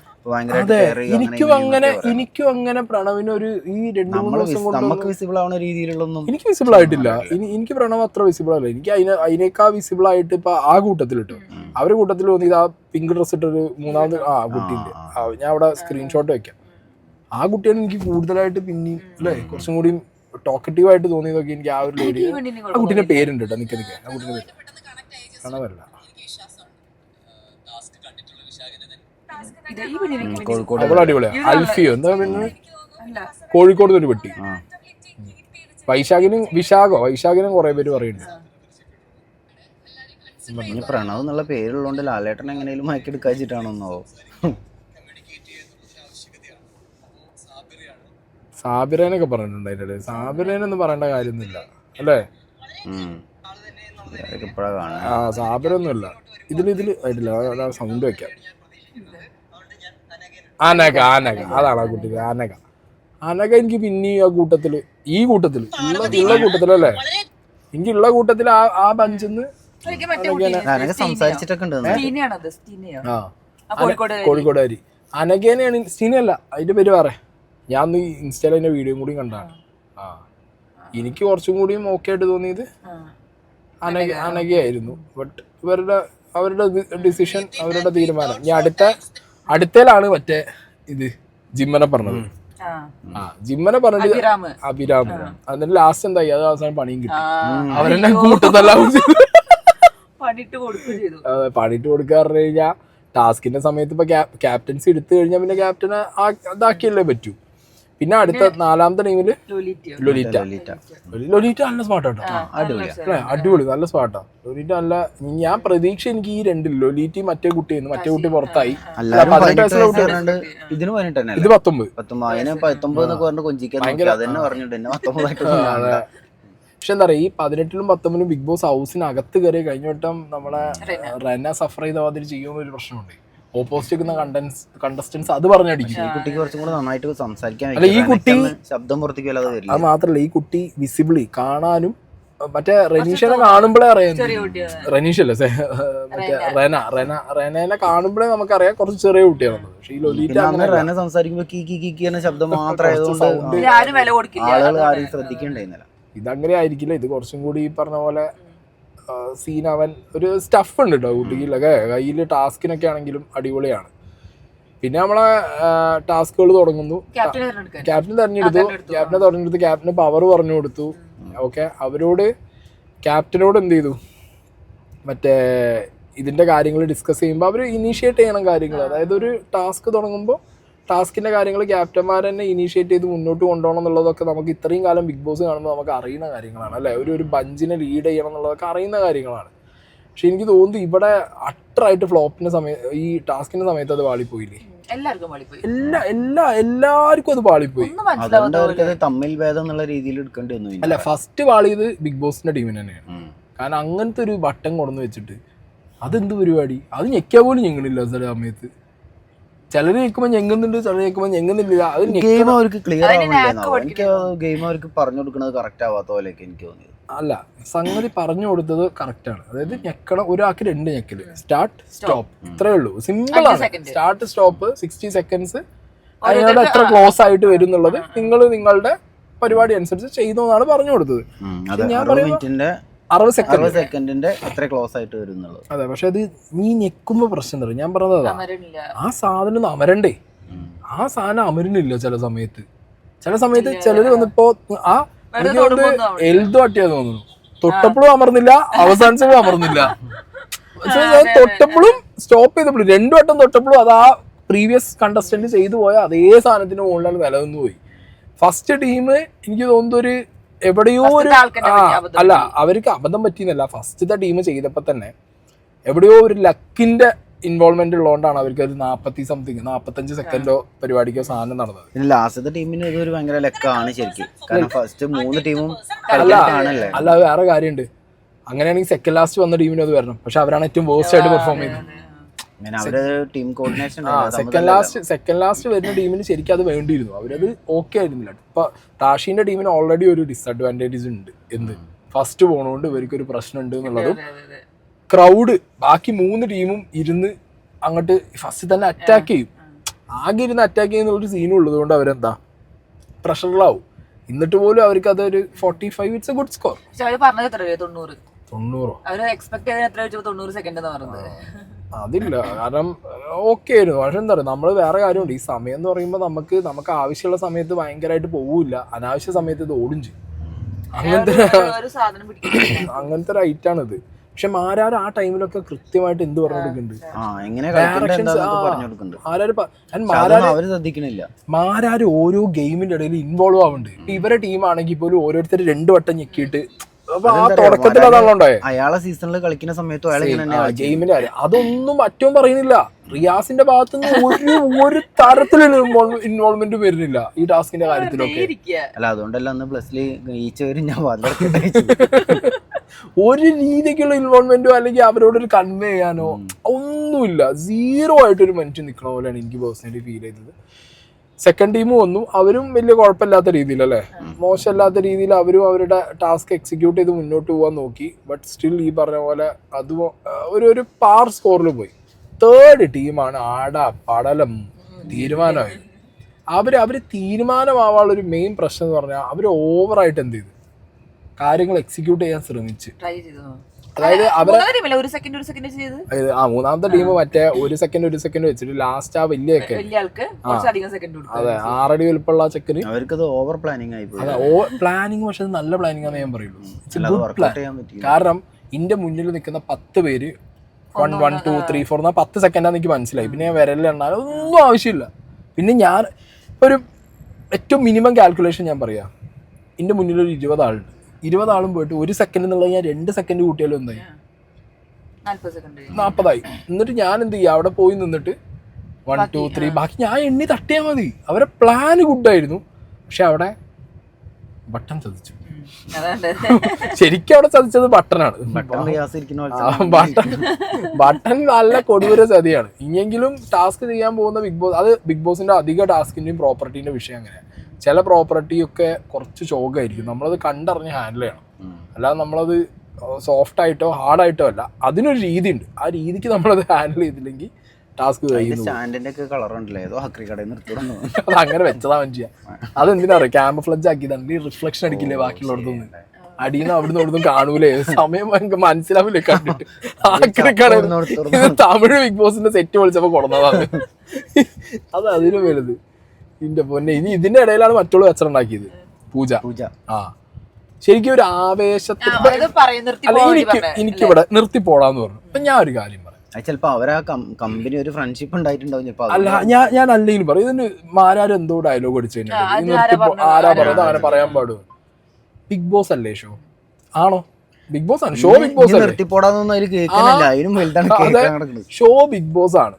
എനിക്കും അങ്ങനെ പ്രണവിനൊരു ഈ 2-3 ദിവസം കൊണ്ട് നമുക്ക് വിസിബിൾ ആവുന്ന രീതിയിലുള്ളൊന്നും എനിക്ക് വിസിബിൾ ആയിട്ടില്ല. എനിക്ക് പ്രണവ് അത്ര വിസിബിൾ അല്ല. എനിക്ക് അതിനേക്കാൾ വിസിബിൾ ആയിട്ട് ഇപ്പൊ ആ കൂട്ടത്തിൽ ഇട്ടു, അവരുടെ കൂട്ടത്തിൽ തോന്നി ആ പിങ്ക് ഡ്രസ് ഇട്ടൊരു 3ാമത് കുട്ടിന്റെ, ഞാൻ അവിടെ സ്ക്രീൻഷോട്ട് വെക്കാം. ആ കുട്ടിയാണ് എനിക്ക് കൂടുതലായിട്ട് പിന്നെയും അല്ലേ കുറച്ചും കൂടി ടോക്കറ്റീവ് ആയിട്ട് തോന്നിയതൊക്കെ. എനിക്ക് ആ ഒരു ലേഡി, ആ കുട്ടീന്റെ പേരുണ്ട് കേട്ടോ, നിൽക്കാൻ ആ കുട്ടീന്റെ പേര് പ്രണവല്ല, അവൾ അടിപൊളിയാ. അൽഫിയോ എന്താ പിന്നെ, കോഴിക്കോട് ഒരു പെട്ടി. വൈശാഖിനും കുറെ പേര് പറയുന്നുണ്ട്. പ്രണവ് എന്നുള്ള പേരുള്ളതുകൊണ്ട് ലാലേട്ടൻ എങ്ങനെയും മയക്കെടുക്കാച്ചിട്ടാണോന്നോ. സാബിറേനൊക്കെ പറഞ്ഞിട്ടുണ്ട് അതിൻ്റെ ഇടയിൽ. സാബിറേനൊന്നും പറയേണ്ട കാര്യമൊന്നുമില്ല അല്ലേ? ഇപ്പോഴാണ് കാണുന്നത്. ആ സാബിറൊന്നുമില്ല ഇതിൽ ആയിട്ടില്ല. സൗണ്ട് വെക്കാം. അനക അതാണ് ആ കുട്ടി. അനക എനിക്ക് പിന്നെ ഈ കൂട്ടത്തില് ഉള്ള കൂട്ടത്തിലല്ലേ, എനിക്കുള്ള കൂട്ടത്തിൽ ആ ബഞ്ചിന്ന് സംസാരിച്ചിട്ടൊക്കെ ഉണ്ട്. കോഴിക്കോടുകാരി അനകേനെയാണ്. സ്റ്റീനല്ല അതിന്റെ പേര് വേറെ. ഞാൻ ഇൻസ്റ്റയിൽ അതിന്റെ വീഡിയോ കൂടി കണ്ടാണ്. എനിക്ക് കുറച്ചും കൂടിയും ഓക്കെ ആയിട്ട് തോന്നിയത് അനകയായിരുന്നു. ബട്ട് അവരുടെ ഡിസിഷൻ, അവരുടെ തീരുമാനം. ഇനി അടുത്തേലാണ് മറ്റേ ഇത് ജിമ്മനെ പറഞ്ഞത്. ജിമ്മനെ പറഞ്ഞിട്ട് അഭിരാമ്. എന്നിട്ട് ലാസ്റ്റ് എന്തായി, അത് അവസാനം പണിയും കിട്ടി. അവരെന്നെ കൂട്ടത്തെല്ലാം പണിയിട്ട് കൊടുക്കുക പറഞ്ഞു കഴിഞ്ഞാൽ ടാസ്കിന്റെ സമയത്ത് ഇപ്പൊ ക്യാപ്റ്റൻസി എടുത്തു കഴിഞ്ഞാൽ പിന്നെ ക്യാപ്റ്റനെ ഇതാക്കിയല്ലേ പറ്റൂ. പിന്നെ അടുത്ത 4ാമത്തെ ടീമില് ലൊലീറ്റ നല്ല സ്മാർട്ടാട്ടോ. അടിപൊളി, നല്ല സ്മാർട്ടാ ലൊലീറ്റ. നല്ല ഞാൻ പ്രതീക്ഷ എനിക്ക് ഈ രണ്ടിൽ ലൊലീറ്റി മറ്റേ കുട്ടി പുറത്തായി. ഇതിന് ഇത് 19. പക്ഷെ എന്താ പറയാ, ഈ 18ലും 19ലും ബിഗ് ബോസ് ഹൗസിനകത്ത് കയറി കഴിഞ്ഞ വട്ടം നമ്മളെ റെന സഫർ ചെയ്ത മാതിരി ചെയ്യുന്നൊരു പ്രശ്നമുണ്ട്. ഓപ്പോസിറ്റ് നിൽക്കുന്ന കണ്ടസ്റ്റൻസ് അത് പറഞ്ഞടിക്കും. ഈ കുട്ടിക്ക് കുറച്ചും കൂടെ നന്നായിട്ട് സംസാരിക്കാൻ, അല്ല ഈ കുട്ടി ശബ്ദം പുറത്തേക്ക് അത് മാത്രല്ല, ഈ കുട്ടി വിസിബിളി കാണാനും മറ്റേ റെനീഷനെ കാണുമ്പോഴേ അറിയാം. റെനീഷല്ലേ മറ്റേ റെനേനെ കാണുമ്പോഴേ നമുക്കറിയാം കുറച്ച് ചെറിയ കുട്ടിയാണ്. പക്ഷെ ഈ ലൊലീറ്റ റെന സംസാരിക്കുമ്പോ ശബ്ദം മാത്രമായതുകൊണ്ട് ആളുകൾ ആരും ശ്രദ്ധിക്കണ്ടായിരുന്നില്ല. ഇതങ്ങനെ ആയിരിക്കില്ല. ഇത് കുറച്ചും കൂടി ഈ പറഞ്ഞ പോലെ സീനാവാൻ ഒരു സ്റ്റഫ് ഉണ്ട് കേട്ടോ കുട്ടിയിലൊക്കെ. കയ്യിൽ ടാസ്കിനൊക്കെ ആണെങ്കിലും അടിപൊളിയാണ്. പിന്നെ നമ്മളെ ടാസ്കുകൾ തുടങ്ങുന്നു. ക്യാപ്റ്റൻ തെരഞ്ഞെടുത്തു. ക്യാപ്റ്റന് പവർ പറഞ്ഞു കൊടുത്തു. ഓക്കെ, ക്യാപ്റ്റനോട് എന്ത് ചെയ്തു, മറ്റേ ഇതിന്റെ കാര്യങ്ങൾ ഡിസ്കസ് ചെയ്യുമ്പോൾ അവർ ഇനീഷ്യേറ്റ് ചെയ്യണം കാര്യങ്ങൾ. അതായത് ഒരു ടാസ്ക് തുടങ്ങുമ്പോൾ ടാസ്കിന്റെ കാര്യങ്ങൾ ക്യാപ്റ്റന്മാർ തന്നെ ഇനീഷ്യേറ്റ് ചെയ്ത് മുന്നോട്ട് കൊണ്ടുപോകണം എന്നുള്ളതൊക്കെ നമുക്ക് ഇത്രയും കാലം ബിഗ് ബോസ് കാണുമ്പോൾ നമുക്ക് അറിയുന്ന കാര്യങ്ങളാണ് അല്ലേ. ഒരു ബഞ്ചിനെ ലീഡ് ചെയ്യണം എന്നുള്ളതൊക്കെ അറിയുന്ന കാര്യങ്ങളാണ്. പക്ഷെ എനിക്ക് തോന്നുന്നു ഇവിടെ അട്ടറായിട്ട് ഫ്ലോപ്പിന്റെ സമയത്ത്, ഈ ടാസ്കിന്റെ സമയത്ത് അത് പാളിപ്പോയില്ലേ. എല്ലാവർക്കും അത് പാളിപ്പോയി. തമ്മിൽ ഭേദം എന്നുള്ള രീതിയിൽ എടുക്കേണ്ടി വന്നു. അല്ല, ഫസ്റ്റ് പാളിയത് ബിഗ് ബോസിന്റെ ടീമിന് തന്നെയാണ്. കാരണം അങ്ങനത്തെ ഒരു ബട്ടൺ കൊണ്ടു വെച്ചിട്ട് അതെന്ത് പരിപാടി, അത് ഞെക്കിയാൽ പോലും ഞങ്ങളില്ല ചില സമയത്ത്. ചിലര് ഞെക്കുമ്പോൾ ഞെങ്ങുന്നുണ്ട്, ചിലർ ഞെക്കുമ്പോൾ ഞെങ്ങുന്നില്ല. അത് ഗെയിം അവർക്ക് ക്ലിയർ ആവുന്നില്ല. ഗെയിം അവർക്ക് പറഞ്ഞു കൊടുക്കുന്നത് കറക്റ്റ് ആവാത്ത പോലെയൊക്കെ എനിക്ക് തോന്നിയത്. അല്ല, സംഗതി പറഞ്ഞു കൊടുത്തത് കറക്റ്റാണ്. അതായത് ഞെക്കണം, ഒരാൾക്ക് 2 ഞെക്കല്, സ്റ്റാർട്ട് സ്റ്റോപ്പ്, ഇത്രേ ഉള്ളൂ. സിമ്പിൾ ആണ്. സ്റ്റാർട്ട് സ്റ്റോപ്പ് 60 സെക്കൻഡ്സ് അതിനോട് എത്ര ക്ലോസ് ആയിട്ട് വരും എന്നുള്ളത് നിങ്ങൾ നിങ്ങളുടെ പരിപാടി അനുസരിച്ച് ചെയ്യുന്നതാണ് പറഞ്ഞു കൊടുത്തത്. ഞാൻ പറയുന്നത് 60 സെക്കൻഡിന്റെ എത്ര ക്ലോസ് ആയിട്ട് വരുന്നുള്ളൂ. അതെ, പക്ഷെ അത് നീ ഞെക്കുമ്പോ പ്രശ്നം തരും. ഞാൻ പറഞ്ഞതാ, ആ സാധനം അമരണ്ടേ. ആ സാധനം അമരണില്ല ചില സമയത്ത്. ചിലര് വന്നിപ്പോ എൽദോ അട്ടിയാന്ന് തോന്നുന്നു. തൊട്ടപ്പോഴും അമർന്നില്ല, അവസാനിച്ചപ്പോഴും അമർന്നില്ല. തൊട്ടപ്പോഴും സ്റ്റോപ്പ് ചെയ്തപ്പോഴും 2 വട്ടം തൊട്ടപ്പോഴും അത് ആ പ്രീവിയസ് കണ്ടസ്റ്റന്റ് ചെയ്തു പോയ അതേ സാധനത്തിന് മുകളിലാണ് നിലനിന്ന് പോയി. ഫസ്റ്റ് ടീം എനിക്ക് തോന്നുന്നു ഒരു എവിടെയോ ഒരു അല്ല, അവർക്ക് അബദ്ധം പറ്റിയെന്നല്ല, ഫസ്റ്റത്തെ ടീം ചെയ്തപ്പോ തന്നെ എവിടെയോ ഒരു ലക്കിന്റെ ഇൻവോൾവ്മെന്റ് ഉള്ളതുകൊണ്ടാണ് അവർക്ക് ഒരു 45 സെക്കൻഡോ പരിപാടിക്കോ സാധനം നടന്നത്. ലാസ്റ്റത്തെ ടീമിന് ഇതൊരു ഭയങ്കര ലക്കാണ് ശരിക്കും. കാരണം ഫസ്റ്റ് 3 ടീമും അല്ല, അത് വേറെ കാര്യമുണ്ട്. അങ്ങനെയാണെങ്കിൽ സെക്കൻഡ് ലാസ്റ്റ് വന്ന ടീമിന് അത് വരണം. പക്ഷെ അവരാണ് ഏറ്റവും വേഴ്സ്റ്റ് ആയിട്ട് പെർഫോം ചെയ്തത്. സെക്കൻഡ് ലാസ്റ്റ് വരുന്ന ടീമിന് ശരിക്കും അത് വേണ്ടിയിരുന്നു. അവരത് ഓക്കെ ആയിരുന്നില്ല. ഇപ്പൊ ടാഷിന്റെ ടീമിന് ഓൾറെഡി ഒരു ഡിസഡ്വാൻറ്റേജ് ഉണ്ട്. എന്ത്, ഫസ്റ്റ് പോണോണ്ട് ഇവർക്കൊരു പ്രശ്നം ഉണ്ട് എന്നുള്ളതും, ക്രൗഡ് ബാക്കി 3 ടീമും ഇരുന്ന് അങ്ങോട്ട് ഫസ്റ്റ് തന്നെ അറ്റാക്ക് ചെയ്യും. ആകെ ഇരുന്ന് അറ്റാക്ക് ചെയ്യുന്നുള്ളൊരു സീനും ഉള്ളത് കൊണ്ട് അവരെന്താ പ്രഷറിലാവും. എന്നിട്ട് പോലും അവർക്ക് അതൊരു 45 ഇറ്റ്സ് എ ഗുഡ് സ്കോർ. 90 അതില്ല, കാരണം ഓക്കെ ആയിരുന്നു. പക്ഷെ എന്താ പറയുക, നമ്മൾ വേറെ കാര്യമുണ്ട്. ഈ സമയം എന്ന് പറയുമ്പോൾ നമുക്ക് ആവശ്യമുള്ള സമയത്ത് ഭയങ്കരമായിട്ട് പോവില്ല, അനാവശ്യ സമയത്ത് ഇത് ഓടും ചെയ്യും. അങ്ങനത്തെ ഒരു ഐറ്റാണിത്. പക്ഷെ മാരാർ ആ ടൈമിലൊക്കെ കൃത്യമായിട്ട് എന്ത് പറഞ്ഞു കൊടുക്കുന്നുണ്ട്, മാരാർ ഓരോ ഗെയിമിന്റെ ഇടയിൽ ഇൻവോൾവ് ആവുന്നുണ്ട്. ഇപ്പൊ ഇവരെ ടീമാണെങ്കിൽ പോലും ഓരോരുത്തർ 2 വട്ടം ഞെക്കിയിട്ട് അപ്പൊ ആ തുടക്കത്തിൽ അതാണല്ലോ ഉണ്ടായേ. അയാളെ സീസണിൽ കളിക്കുന്ന സമയത്തും അയാൾ ഇങ്ങനെ തന്നെ ഗെയിമിന്റെ കാര്യം അതൊന്നും മറ്റും പറയുന്നില്ല. റിയാസിന്റെ ഭാഗത്തുനിന്ന് ഒരു തരത്തിലുള്ള ഇൻവോൾവ്മെന്റ് വരുന്നില്ല ഈ ടാസ്കിന്റെ കാര്യത്തിലൊക്കെ. അല്ല അതുകൊണ്ടല്ല അന്ന് പ്ലസിൽ ഈച്ച വരും ഞാൻ ഒരു രീതിക്കുള്ള ഇൻവോൾവ്മെന്റോ അല്ലെങ്കിൽ അവരോടൊരു കൺവേ ചെയ്യാനോ ഒന്നുമില്ല. സീറോ ആയിട്ടൊരു മനുഷ്യൻ നിൽക്കണ പോലെയാണ് എനിക്ക് പേഴ്സണലി ഫീൽ ചെയ്തത്. സെക്കൻഡ് ടീം വന്നു, അവരും വലിയ കുഴപ്പമില്ലാത്ത രീതിയിൽ അല്ലേ, മോശമല്ലാത്ത രീതിയിൽ അവരും അവരുടെ ടാസ്ക് എക്സിക്യൂട്ട് ചെയ്ത് മുന്നോട്ട് പോകാൻ നോക്കി. ബട്ട് സ്റ്റിൽ ഈ പറഞ്ഞ പോലെ അത് ഒരു പാർ സ്കോറിൽ പോയി. തേർഡ് ടീമാണ് പടലം തീരുമാനമായി. അവര് തീരുമാനമാവാനുള്ളൊരു മെയിൻ പ്രശ്നം എന്ന് പറഞ്ഞാൽ അവർ ഓവറായിട്ട് എന്ത് ചെയ്തു, കാര്യങ്ങൾ എക്സിക്യൂട്ട് ചെയ്യാൻ ശ്രമിച്ച്. അതായത് മൂന്നാമത്തെ ടീം മറ്റേ ഒരു സെക്കൻഡ് വെച്ചിട്ട് ലാസ്റ്റ് ആ വലിയൊക്കെ അതെ 6 അടി വലുപ്പമുള്ള ചെക്കന് അവർക്കത് ഓവർ പ്ലാനിങ് ആയി. അതെ പ്ലാനിങ്, പക്ഷെ അത് നല്ല പ്ലാനിങ് ആണെന്ന് ഞാൻ പറയുള്ളൂ. കാരണം എന്റെ മുന്നിൽ നിൽക്കുന്ന 10 പേര് 1 1 2 3 4 എന്നാ 10 സെക്കൻഡാന്ന് എനിക്ക് മനസ്സിലായി. പിന്നെ ഞാൻ വിരലെണ്ണാൻ ഒന്നും ആവശ്യമില്ല. പിന്നെ ഞാൻ ഒരു ഏറ്റവും മിനിമം കാൽക്കുലേഷൻ ഞാൻ പറയാം, എന്റെ മുന്നിൽ ഒരു 20 ആളുണ്ട്. 20 ആളും പോയിട്ട് 1 സെക്കൻഡ് എന്നുള്ളത് ഞാൻ 2 സെക്കൻഡ് കൂട്ടിയാലും എന്തായി 40 എന്നിട്ട് ഞാൻ എന്ത് ചെയ്യാം, അവിടെ പോയി നിന്നിട്ട് 1 2 3 ബാക്കി ഞാൻ എണ്ണി തട്ടിയാൽ മതി. അവരെ പ്ലാൻ ഗുഡായിരുന്നു, പക്ഷെ അവിടെ ബട്ടൺ ചതിച്ചു. ശരിക്കും അവിടെ ചതിച്ചത് ബട്ടനാണ്. ബട്ടൺ നല്ല കൊടൂര ചതിയാണ്. ഇനിയെങ്കിലും ടാസ്ക് ചെയ്യാൻ പോകുന്ന ബിഗ് ബോസ്, അത് ബിഗ് ബോസിന്റെ അധിക ടാസ്കിന്റെയും പ്രോപ്പർട്ടീന്റെ വിഷയം അങ്ങനെയാണ്. ചില പ്രോപ്പർട്ടി ഒക്കെ കുറച്ച് ചോക്കായിരിക്കും, നമ്മളത് കണ്ടറിഞ്ഞ് ഹാൻഡിൽ ചെയ്യണം. അല്ലാതെ നമ്മളത് സോഫ്റ്റ് ആയിട്ടോ ഹാർഡായിട്ടോ അല്ല, അതിനൊരു രീതി ഉണ്ട്. ആ രീതിക്ക് നമ്മളത് ഹാൻഡിൽ ചെയ്തില്ലെങ്കിൽ ടാസ്ക് കഴിയുന്നു. അത് അങ്ങനെ വെച്ചതാ മനുഷ്യ. അതെന്തിനാ പറയാ, ക്യാമഫ്ലജ് ആക്കിയതാണ്, റിഫ്ലക്ഷൻ അടിക്കില്ലേ ബാക്കിയുള്ളടത്തൊന്നും, അടിയുന്ന അവിടുന്ന് ഇവിടുന്ന് കാണൂലേ, സമയം മനസ്സിലാവില്ലേ കണ്ടിട്ട്. ആക്രിക്കട തമിഴ് ബിഗ് ബോസിന്റെ സെറ്റ് വിളിച്ചപ്പോ കൊടുന്നതാണ്. അത് അതിന് വലുത് ഇതിന്റെ പൊന്നെ. ഇനി ഇതിന്റെ ഇടയിലാണ് മറ്റുള്ള വെച്ചുണ്ടാക്കിയത് പൂജ. ആ ശരിക്കും ഒരു ആവേശത്തിൽ എനിക്കിവിടെ നിർത്തി പോടാന്ന് പറഞ്ഞു. അപ്പൊ ഞാൻ ഒരു കാര്യം പറയാം, ചിലപ്പോ അവരാ കമ്പനി ഒരു ഫ്രണ്ട്ഷിപ്പ് ഉണ്ടായിട്ടുണ്ടാവും. അല്ല ഞാൻ അല്ലെങ്കിലും പറയും, ഇതിന് മാരാരും എന്തോ ഡയലോഗ് അടിച്ചു കഴിഞ്ഞാൽ ആരാ പറയുന്നത് അങ്ങനെ പറയാൻ പാടും. ബിഗ് ബോസ് അല്ലേ ഷോ? ആണോ? ബിഗ് ബോസ് ആണ് show. Bigg Boss show Bigg Boss ആണ്.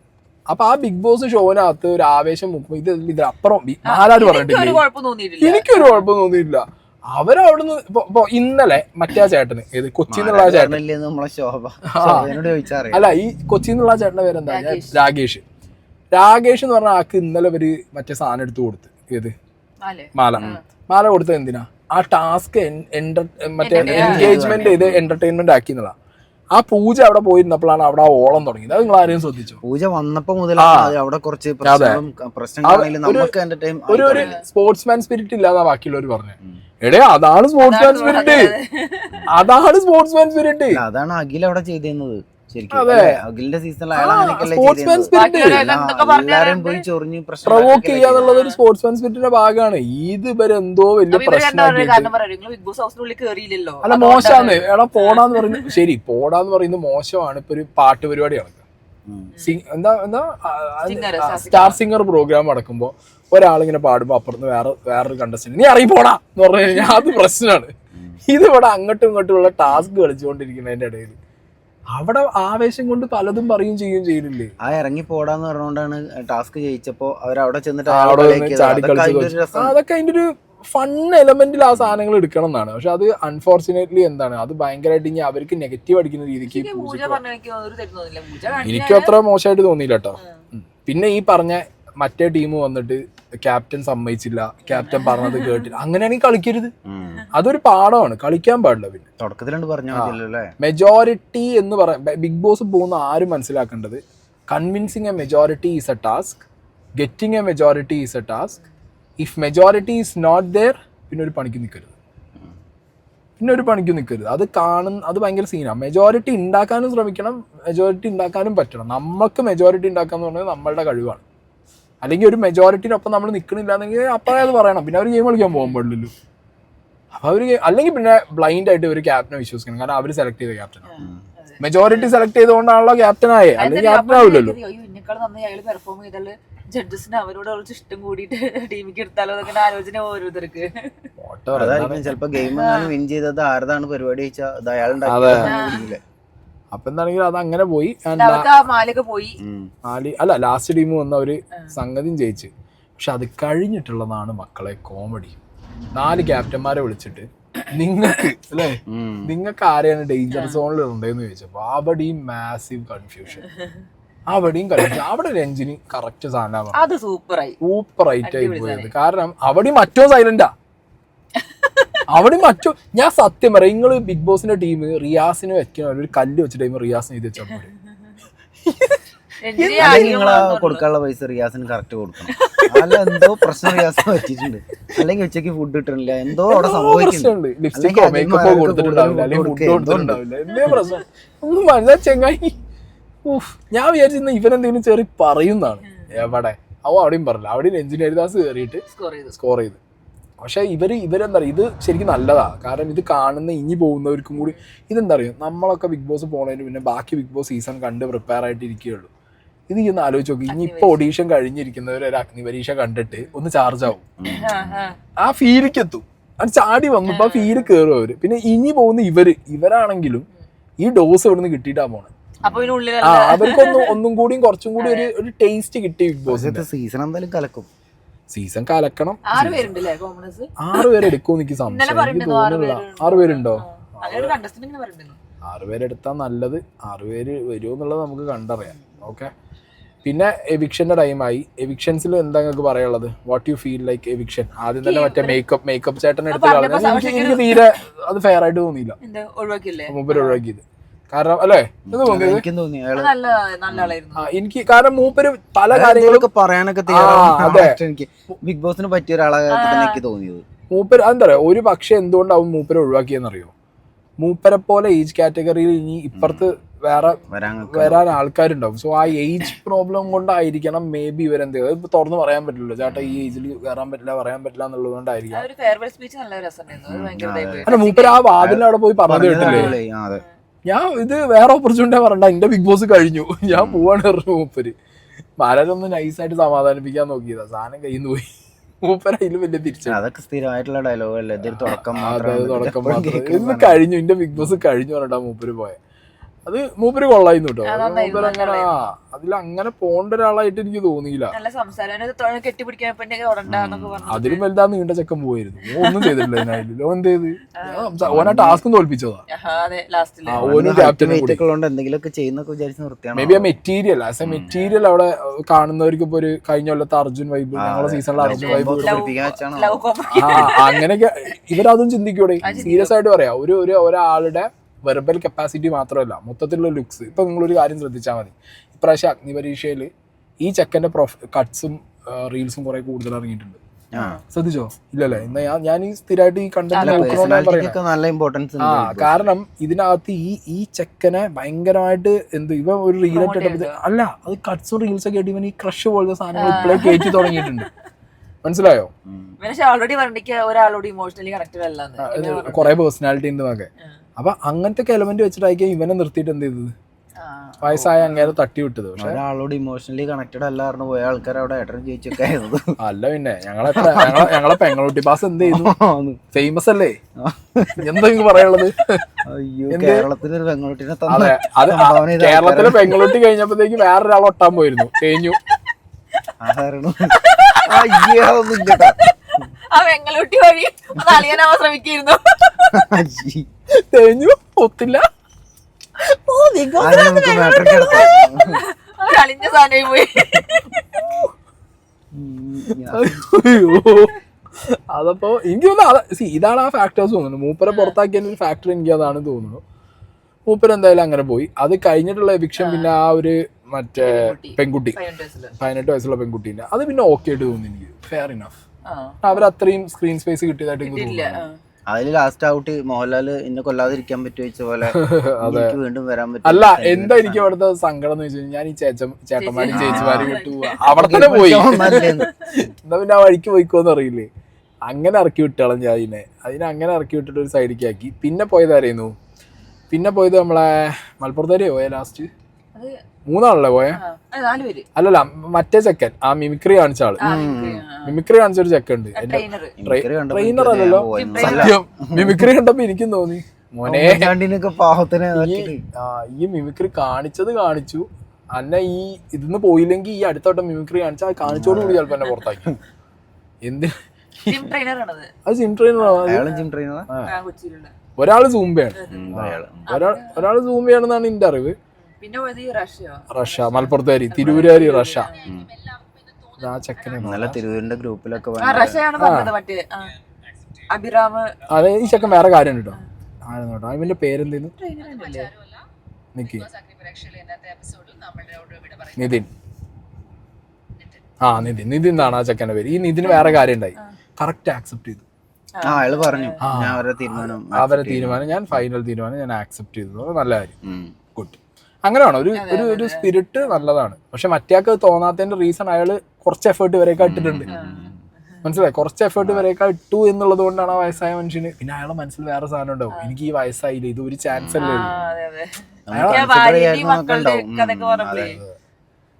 അപ്പൊ ആ ബിഗ് ബോസ് ഷോനകത്ത് ഒരു ആവേശം ഇതിനപ്പുറം ആരാരും പറഞ്ഞിട്ടില്ല. എനിക്കൊരു കുഴപ്പം തോന്നിയില്ല. അവരവിടുന്ന് ഇപ്പൊ ഇന്നലെ മറ്റേ ചേട്ടന് ഏത് കൊച്ചിന്നുള്ള ചേട്ടൻ അല്ല, ഈ കൊച്ചിന്നുള്ള ചേട്ടന്റെ പേരെന്താ, രാകേഷ് എന്ന് പറഞ്ഞ ആൾക്ക് ഇന്നലെ ഇവര് മറ്റേ സാധനം എടുത്തു കൊടുത്ത്, ഏത് മാല കൊടുത്തത് എന്തിനാ, ആ ടാസ്ക് മറ്റേ എൻഗേജ്മെന്റ് ചെയ്ത് എന്റർടൈൻമെന്റ് ആക്കി എന്നുള്ള. ആ പൂജ അവിടെ പോയിരുന്നപ്പോഴാണ് അവിടെ ആ ഓളം തുടങ്ങിയത്. അത് നിങ്ങൾ ആരെയും ശ്രദ്ധിച്ചു? പൂജ വന്നപ്പോ മുതൽ അവിടെ കുറച്ച് ഒരു സ്പോർട്സ്മാൻ സ്പിരിറ്റ് ഇല്ലാതാ ബാക്കിയുള്ളവർ പറഞ്ഞു. എടേ അതാണ് സ്പോർട്സ്മാൻ സ്പിരിറ്റ്, അതാണ് അഖിൽ അവിടെ ചെയ്തിരുന്നത്. പ്രൊവോക്ക് ചെയ്യാന്നുള്ളത് ഒരു സ്പോർട്സ്മാൻ സ്പിരിറ്റിന്റെ ഭാഗമാണ്. ഇത് ഇവരെന്തോ വലിയ പ്രശ്നമായിട്ട് അല്ല, മോശമാണ്. എടാ പോടാന്ന് പറയുന്നത് ശരി, പോടാന്ന് പറയുന്നത് മോശമാണ്. ഇപ്പൊ ഒരു പാട്ട് പരിപാടി നടക്കുക, എന്താ സ്റ്റാർ സിംഗർ പ്രോഗ്രാം നടക്കുമ്പോ ഒരാളിങ്ങനെ പാടുമ്പോ അപ്പുറത്ത് വേറൊരു കണ്ടസ്റ്റന്റ് നീ ഇറങ്ങി പോടാ എന്ന് പറഞ്ഞു കഴിഞ്ഞാൽ അത് പ്രശ്നമാണ്. ഇതിവിടെ അങ്ങോട്ടും ഇങ്ങോട്ടുമുള്ള ടാസ്ക് കളിച്ചുകൊണ്ടിരിക്കുന്നതിന്റെ ഇടയിൽ അവിടെ ആവേശം കൊണ്ട് പലതും പറയും ചെയ്യുന്നില്ലേ. ആ ഇറങ്ങി പോടാന്ന് പറഞ്ഞുകൊണ്ടാണ് ടാസ്ക് ജയിച്ചപ്പോ അവരവിടെ ചെന്നിട്ട് അതൊക്കെ അതിന്റെ ഒരു ഫൺ എലമെന്റിൽ ആ സാധനങ്ങൾ എടുക്കണം എന്നാണ്. പക്ഷെ അത് അൺഫോർച്ചുനേറ്റ്ലി എന്താണ്, അത് ഭയങ്കരമായിട്ട് ഇനി അവർക്ക് നെഗറ്റീവ് അടിക്കുന്ന രീതിക്ക് എനിക്കും അത്ര മോശമായിട്ട് തോന്നിയില്ല കേട്ടോ. പിന്നെ ഈ പറഞ്ഞ മറ്റേ ടീം വന്നിട്ട് ക്യാപ്റ്റൻ സമ്മതിച്ചില്ല, ക്യാപ്റ്റൻ പറഞ്ഞത് കേട്ടില്ല, അങ്ങനെയാണെങ്കിൽ കളിക്കരുത്. അതൊരു പാഠമാണ്, കളിക്കാൻ പാടില്ല. പിന്നെ തുടക്കത്തിലുണ്ട് പറഞ്ഞ മെജോറിറ്റി എന്ന് പറയാം, ബിഗ് ബോസ് പോകുന്ന ആരും മനസ്സിലാക്കേണ്ടത് convincing a majority is a task, getting a majority is a task. If majority is not there പിന്നെ ഒരു പണിക്ക് നിൽക്കരുത്. അത് ഭയങ്കര സീനാണ്. മെജോറിറ്റി ഉണ്ടാക്കാനും ശ്രമിക്കണം, മെജോറിറ്റി ഉണ്ടാക്കാനും പറ്റണം. നമുക്ക് മെജോറിറ്റി ഉണ്ടാക്കാന്ന് പറഞ്ഞാൽ നമ്മളുടെ കഴിവാണ്. അല്ലെങ്കിൽ ഒരു മെജോറിറ്റിനൊപ്പം നമ്മൾ നിൽക്കണില്ല എന്നെങ്കിൽ അപ്പഴേ അത് പറയണം. പിന്നെ അവർ ഗെയിം കളിക്കാൻ പോകാൻ പാടില്ലല്ലോ. അപ്പൊ അവർ അല്ലെങ്കിൽ പിന്നെ ബ്ലൈൻഡ് ആയിട്ട് ഒരു ക്യാപ്റ്റനെ വിശ്വസിക്കണം, കാരണം അവർ സെലക്ട് ചെയ്ത ക്യാപ്റ്റനാണ്. മെജോറിറ്റി സെലക്ട് ചെയ്തുകൊണ്ടാണല്ലോ ക്യാപ്റ്റൻ ആയേ, അല്ലെങ്കിൽ ക്യാപ്റ്റൻ ആവില്ലല്ലോ. ജഡ്ജസിന് അവരോട് ഇഷ്ടം കൂടിയിട്ട് ടീമിക്ക് എടുത്താലോ എന്നൊക്കെ ആലോചന ഓരോരുത്തർക്ക്. അതായിരിക്കും ചിലപ്പോ ഗെയിം വിൻ ചെയ്തത് ആരതാണ് പരിപാടി വെച്ചാൽ അത് അയാളുടെ. അപ്പൊ എന്താണെങ്കിലും അത് അങ്ങനെ പോയി. അല്ല ലാസ്റ്റ് ടീം വന്ന ഒരു സംഗതിയും ജയിച്ച്. പക്ഷെ അത് കഴിഞ്ഞിട്ടുള്ളതാണ് മക്കളെ കോമഡി. 4 ക്യാപ്റ്റന്മാരെ വിളിച്ചിട്ട് നിങ്ങൾക്ക് അല്ലേ, നിങ്ങൾക്ക് ആരെയാണ് ഡേഞ്ചർ സോണിൽ ഉണ്ടെന്ന് ചോദിച്ചപ്പോ അവിടെയും മാസീവ് കൺഫ്യൂഷൻ. അവിടെ രഞ്ജിനി കറക്റ്റ് സാധനം സൂപ്പറായിട്ട് ആയി പോയത്. കാരണം അവിടെ മറ്റോ സൈലന്റാ. ഞാൻ സത്യം പറയാം, നിങ്ങള് ബിഗ് ബോസിന്റെ ടീം റിയാസിന് വെക്കണ ഒരു കല്ല് വെച്ച ടൈം റിയാസിന് ഇത് വെച്ചാൽ നിങ്ങള് കൊടുക്കാനുള്ള പൈസ റിയാസിന് കറക്റ്റ് കൊടുക്കണം. അല്ല എന്തോ പ്രശ്നം റിയാസിന് പറ്റിയിട്ടുണ്ട്. അല്ലെങ്കിൽ ഉച്ചക്ക് ഫുഡ് കിട്ടണില്ല, എന്തോ അവിടെ സംഭവിക്കുന്നുണ്ട്. ചെങ്ങായി ഞാൻ വിചാരിച്ചിരുന്ന ഇവനെന്തെങ്കിലും ചെറിയ പറയുന്നതാണ്. എവിടെ അവിടെയും പറഞ്ഞില്ല. അവിടെ രഞ്ജിനി ഹരിദാസ് കയറിയിട്ട് സ്കോർ ചെയ്ത്. പക്ഷെ ഇവരെന്താ പറയുക, ഇത് ശരിക്കും നല്ലതാ. കാരണം ഇത് കാണുന്ന ഇനി പോകുന്നവർക്കും കൂടി ഇതെന്താ പറയുക, നമ്മളൊക്കെ ബിഗ് ബോസ് പോണതിന് പിന്നെ ബാക്കി ബിഗ് ബോസ് സീസൺ കണ്ട് പ്രിപ്പയർ ആയിട്ട് ഇരിക്കുകയുള്ളൂ. ഇത് ഒന്ന് ആലോചിച്ച് നോക്കി, ഇനി ഇപ്പൊ ഓഡീഷൻ കഴിഞ്ഞിരിക്കുന്നവർ ഒരു അഗ്നി പരീക്ഷ കണ്ടിട്ട് ഒന്ന് ചാർജ് ആവും, ആ ഫീലിക്ക് എത്തും. അത് ചാടി വന്നപ്പോ ആ ഫീല് കയറും അവര്. പിന്നെ ഇനി പോകുന്ന ഇവരാണെങ്കിലും ഈ ഡോസ് ഇവിടുന്ന് കിട്ടിയിട്ടാ പോണേ. അവർക്കൊന്നും ഒന്നും കൂടിയും കുറച്ചും കൂടി ഒരു ടേസ്റ്റ് കിട്ടി ബിഗ് ബോസ്. സീസൺ എന്തായാലും കലക്കും. സീസൺ കലക്കണം. 6 പേര് എടുക്കും എനിക്ക് സംശയം. എനിക്ക് തോന്നുന്നില്ല 6 പേരുണ്ടോ. 6 പേരെടുത്താൽ നല്ലത്. 6 പേര് വരുമോ എന്നുള്ളത് നമുക്ക് കണ്ടറിയാം. ഓക്കെ. പിന്നെ എവിക്ഷന്റെ ടൈമായി. എവിക്ഷൻസിൽ എന്താ നിങ്ങൾക്ക് പറയാനുള്ളത്? What you feel like eviction? ആദ്യം തന്നെ മറ്റേ മേക്കപ്പ് ചേട്ടൻ എടുത്ത് കളഞ്ഞു. എനിക്ക് തീരെ അത് ഫെയർ ആയിട്ട് തോന്നിയില്ല. മൂപ്പര് ഒഴിവാക്കിയത്. കാരണം അല്ലേ എനിക്ക്, കാരണം മൂപ്പര് പല കാര്യങ്ങളൊക്കെ പറയാനൊക്കെ എനിക്ക് ബിഗ് ബോസിന് പറ്റിയ ഒരാളായിട്ട് തോന്നിയത്. മൂപ്പര് എന്താ പറയാ, ഒരു പക്ഷെ എന്തുകൊണ്ടാവും മൂപ്പര് ഒഴിവാക്കിയെന്നറിയോ? മൂപ്പരെ പോലെ ഏജ് കാറ്റഗറിയിൽ ഇനി ഇപ്പുറത്ത് വേറെ വരാൻ ആൾക്കാരുണ്ടാവും. സോ ആ ഏജ് പ്രോബ്ലം കൊണ്ടായിരിക്കണം മേ ബി ഇവരെന്ത് ചെയ്തത്. തുറന്ന് പറയാൻ പറ്റില്ലല്ലോ ചേട്ടാ ഈ ഏജിൽ കയറാൻ പറ്റില്ല പറയാൻ പറ്റില്ല എന്നുള്ളത് കൊണ്ടായിരിക്കും. അല്ല മൂപ്പര് ആ വാതിലിന് അവിടെ പോയി പറഞ്ഞത് കേട്ടില്ലേ, ഞാൻ ഇത് വേറെ ഓപ്പർച്യൂണിറ്റി പറയണ്ട, എന്റെ ബിഗ് ബോസ് കഴിഞ്ഞു ഞാൻ പോവാണ് പറഞ്ഞു മൂപ്പര്. മലരൊന്ന് നൈസായിട്ട് സമാധാനിപ്പിക്കാൻ നോക്കിയതാ, സാധനം കയ്യിൽ നിന്ന് പോയി. മൂപ്പര് അതിലും വലിയ തിരിച്ചു. അതൊക്കെ സ്ഥിരമായിട്ടുള്ള ഡയലോഗ് അല്ലേ, തുടക്കം ഇന്ന് കഴിഞ്ഞു, എന്റെ ബിഗ് ബോസ് കഴിഞ്ഞു പറഞ്ഞിട്ടാ മൂപ്പര് പോയെ. അത് മൂപ്പര് കൊള്ളായിരുന്നു കേട്ടോ. മൂപ്പര് അങ്ങനെ അതിലങ്ങനെ പോണ്ട ഒരാളായിട്ട് എനിക്ക് തോന്നിയില്ല. അതിലും വലുതാ നീണ്ട ചെക്കൻ പോയിരുന്നു. ഒന്നും ചെയ്തിട്ടില്ല. എന്ത് ചെയ്ത് ഓനാ ടാസ്കും തോൽപ്പിച്ചതാ. ഓനും ക്യാപ്റ്റനും മേ ബി ആ മെറ്റീരിയൽ ആസ് എ മെറ്റീരിയൽ അവിടെ കാണുന്നവർക്ക് ഇപ്പൊ ഒരു കഴിഞ്ഞ കൊല്ലത്തെ അർജുൻ വൈബ്, ഞങ്ങളുടെ സീസണിലെ അർജുൻ വൈബ് അങ്ങനെയൊക്കെ ഇവരതും ചിന്തിക്കൂടെ. സീരിയസ് ആയിട്ട് പറയാം, ഒരാളുടെ വെർബൽ കപ്പാസിറ്റി മാത്രമല്ല മൊത്തത്തിലുള്ള ലുക്സ്. ഇപ്പൊ നിങ്ങളൊരു കാര്യം ശ്രദ്ധിച്ചാൽ മതി, ഇപ്രാവശ്യം അഗ്നി പരീക്ഷയിൽ ഈ ചെക്കന്റെ കട്ട്സും റീൽസും കുറെ കൂടുതൽ ഇറങ്ങിയിട്ടുണ്ട്. ശ്രദ്ധിച്ചോ? ഇല്ലല്ലേ? ഞാൻ ഈ സ്ഥിരമായിട്ട് ഈ കണ്ടന്റ് കാരണം ഇതിനകത്ത് ഈ ചെക്കനെ ഭയങ്കരമായിട്ട് ഇവ ഒരു റീലിട്ട് അല്ല, അത് കട്ട്സും റീൽസും ഒക്കെ ആയിട്ട് ഇവൻ ഈ ക്രഷ് പോലത്തെ സാധനങ്ങൾ ഇപ്പോഴേ കയറ്റി തുടങ്ങിയിട്ടുണ്ട്. മനസ്സിലായോ? കൊറേ പേഴ്സണാലിറ്റി ഉണ്ടെന്നൊക്കെ. അപ്പൊ അങ്ങനത്തെ എലമെന്റ് വെച്ചിട്ടായിരിക്കും ഇവനെ നിർത്തിയിട്ട് എന്ത് ചെയ്തത്, വയസ്സായ അങ്ങനെ തട്ടി വിട്ടത്. പക്ഷെ ഒരാളോട് ഇമോഷണലി കണക്റ്റഡ് അല്ലായിരുന്നു പോയ ആൾക്കാർ അവിടെ ഏട്ടൻ ജയിച്ചൊക്കെ ആയിരുന്നു. അല്ല പിന്നെ ഞങ്ങളെ പെങ്ങളൂട്ടി പാസ് എന്ത് ചെയ്യുന്നു, ഫേമസ് അല്ലേ? എന്താ നിങ്ങൾക്ക് പറയാനുള്ളത്? കേരളത്തിലൊരു പെങ്ങളൂട്ടിനെ അതെ, അത് കേരളത്തിലെ പെങ്ങളൂട്ടി കഴിഞ്ഞപ്പോഴത്തേക്ക് വേറൊരാൾ ഒട്ടാൻ പോയിരുന്നു. തേഞ്ഞു തേഞ്ഞു ഒത്തില്ല. അതപ്പോ എനിക്ക് തോന്നുന്നു ഇതാണ് ആ ഫാക്ടേഴ്സ് തോന്നുന്നു. മൂപ്പരെ പുറത്താക്കിയതിന്റെ ഒരു ഫാക്ടർ എനിക്ക് അതാണ് തോന്നുന്നു. മൂപ്പര് എന്തായാലും അങ്ങനെ പോയി. അത് കഴിഞ്ഞിട്ടുള്ള എവിക്ഷൻ പിന്നെ ആ ഒരു മറ്റേ പെൺകുട്ടി 18 വയസ്സുള്ള പെൺകുട്ടീന്റെ അത് പിന്നെ ഓക്കെ ആയിട്ട് തോന്നി എനിക്ക്. Fair enough. അവരത്രയും സ്ക്രീൻ സ്പേസ് കിട്ടിയതായിട്ട് എനിക്ക് തോന്നുന്നു. അതില് ലാസ്റ്റ് ഔട്ട് മോഹൻലാല് എന്നെ കൊല്ലാതിരിക്കാൻ പറ്റുവെച്ച പോലെ വീണ്ടും വരാൻ പറ്റും. അല്ല എന്താ എനിക്ക് അവിടുത്തെ സങ്കടം എന്ന് വെച്ചാൽ ഞാൻ ഈ ചേട്ടന്മാരും ചേച്ചിമാരും വിട്ടു അവിടെ തന്നെ പോയി. എന്താ പിന്നെ ആ വഴിക്ക് പോയിക്കോന്ന് അറിയില്ലേ, അങ്ങനെ ഇറക്കി വിട്ടോളം ഞാൻ അതിനെ അങ്ങനെ ഇറക്കി വിട്ടിട്ട് ഒരു സൈഡിലേക്ക് ആക്കി. പിന്നെ പോയത് ആരായിരുന്നു? പിന്നെ പോയത് നമ്മളെ മലപ്പുറത്തേക്ക് പോയ ലാസ്റ്റ് മൂന്നാളല്ലേ പോയെ? 4 പേര്. അല്ലല്ല, മറ്റേ ചെക്കൻ, ആ മിമിക്രി കാണിച്ച ആള്, മിമിക്രി കാണിച്ച ഒരു ചെക്കൻ ഉണ്ട്. ട്രെയിനർ അല്ലല്ലോ, സത്യം മിമിക്രി കണ്ടപ്പോ എനിക്കും തോന്നി മോനെ ഈ മിമിക്രി കാണിച്ചു അന്നെ ഈ ഇതിന്ന് പോയില്ലെങ്കിൽ ഈ അടുത്തോട്ടം മിമിക്രി കാണിച്ചാൽ അത് കാണിച്ചോട് കൂടി ചിലപ്പോ എന്നെ പുറത്താക്കി. എന്തിന്? അത് ജിം ട്രെയിനർ. ഒരാള് സൂംബയാണ്, ഒരാള് സൂംബയാണെന്നാണ് എന്റെ അറിവ്. പിന്നെ റഷ്യ, മലപ്പുറത്തുകാരി, തിരൂരുകാരി റഷ്യ. ആ ചെക്കനെ നല്ല തിരൂരിന്റെ ഗ്രൂപ്പിലൊക്കെ അതെ, ഈ ചെക്കൻ വേറെ കാര്യം കേട്ടോ. ആയിരുന്നോട്ടോ, ഇവന്റെ പേരെന്തേന്നു? നിക്ക്, നിതിൻ. നിതിൻ എന്നാണ് ആ ചെക്കന്റെ പേര്. ഈ നിതിന് വേറെ കാര്യം ഉണ്ടായി, കറക്റ്റ് ആക്സെപ്റ്റ് ചെയ്തു. അയാള് പറഞ്ഞു അവരെ തീരുമാനം, ഞാൻ ഫൈനൽ തീരുമാനം ഞാൻ ആക്സെപ്റ്റ് ചെയ്തു. നല്ല കാര്യം, ഗുഡ്. അങ്ങനെയാണ് ഒരു സ്പിരിറ്റ് നല്ലതാണ്. പക്ഷെ മറ്റേക്ക് തോന്നാത്തതിന്റെ റീസൺ അയാള് കുറച്ച് എഫേർട്ട് വരെയൊക്കെ ഇട്ടിട്ടുണ്ട്. മനസ്സിലായി, കുറച്ച് എഫേർട്ട് വരെയൊക്കെ ഇട്ടു എന്നുള്ളത് കൊണ്ടാണ് ആ വയസ്സായ മനുഷ്യന്. പിന്നെ അയാളെ മനസ്സിൽ വേറെ സാധനം ഉണ്ടാവും, എനിക്ക് ഈ വയസ്സായില്ല, ഇത് ഒരു ചാൻസ് അല്ലേ ഉള്ളൂ.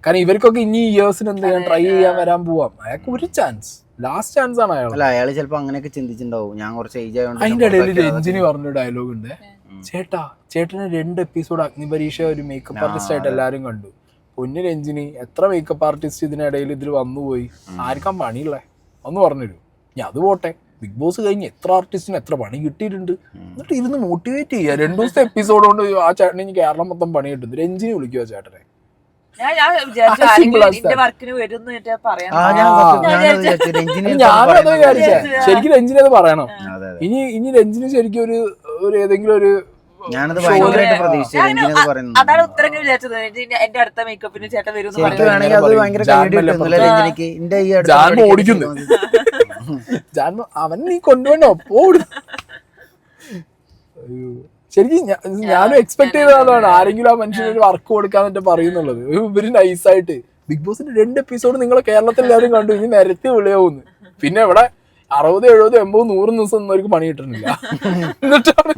കാരണം ഇവർക്കൊക്കെ ഇനി ഇയേഴ്സിന് എന്ത് ചെയ്യാൻ ട്രൈ ചെയ്യാൻ വരാൻ പോവാം. അയാൾക്ക് ഒരു ചാൻസ്, ലാസ്റ്റ് ചാൻസ് ആണ് അയാൾ. അയാള് ചിലപ്പോ അങ്ങനെയൊക്കെ ചിന്തിച്ചിട്ടുണ്ടാവും, ഞാൻ കുറച്ച് ഏജ് ആയതുകൊണ്ട്. അതിന്റെ ഇടയിൽ രഞ്ജിനി പറഞ്ഞ ഡയലോഗ് ഉണ്ട്, ചേട്ടന് 2 എപ്പിസോഡ് അഗ്നിപരീക്ഷ ഒരു മേക്കപ്പ് ആർട്ടിസ്റ്റ് ആയിട്ട് എല്ലാരും കണ്ടു. പൊന്നു രഞ്ജിനി, എത്ര മേക്കപ്പ് ആർട്ടിസ്റ്റ് ഇതിനിടയിൽ ഇതിൽ വന്നുപോയി, ആർക്കാ പണിയുള്ളേ ഒന്ന് പറഞ്ഞുതരും. ഞാൻ അത് പോട്ടെ, ബിഗ് ബോസ് കഴിഞ്ഞ് എത്ര ആർട്ടിസ്റ്റിന് എത്ര പണി കിട്ടിയിട്ടുണ്ട്. എന്നിട്ട് ഇരുന്ന് മോട്ടിവേറ്റ് ചെയ്യുക. 2 ദിവസത്തെ എപ്പിസോഡ് കൊണ്ട് ആ ചേട്ടന് ഇനി കേരളം മൊത്തം പണി കിട്ടുന്നു. രഞ്ജിനി വിളിക്കുക ചേട്ടനെ. ഞാനും അത് വിചാരിച്ചേ, ശരിക്കും രഞ്ജിനി അത് പറയണം. ഇനി രഞ്ജിനി ശരിക്കും ഒരു ഏതെങ്കിലും ഒരു അതാണ് ഉത്തരം വിചാരിച്ചത്. എന്റെ അടുത്ത മേക്കപ്പിന് ചേട്ടൻ വരും. ഓടിക്കുന്നു അവൻ നീ കൊണ്ടുപോണോ പോടും. ശരിക്കും ഞാനും എക്സ്പെക്ട് ചെയ്തതാണ് ആരെങ്കിലും ആ മനുഷ്യന് ഒരു വർക്ക് കൊടുക്കാന്നിട്ട് പറയുന്നുള്ളത്. ഇവര് നൈസായിട്ട് ബിഗ് ബോസിന്റെ 2 എപ്പിസോഡ് നിങ്ങളെ കേരളത്തിൽ എല്ലാവരും കണ്ടു, ഇനി നിരത്തി വിളിയാവുന്നു. പിന്നെ ഇവിടെ 60, 70, 80, 100 ദിവസം ഒന്നും അവർക്ക് പണി കിട്ടുന്നില്ല. എന്നിട്ടാണ്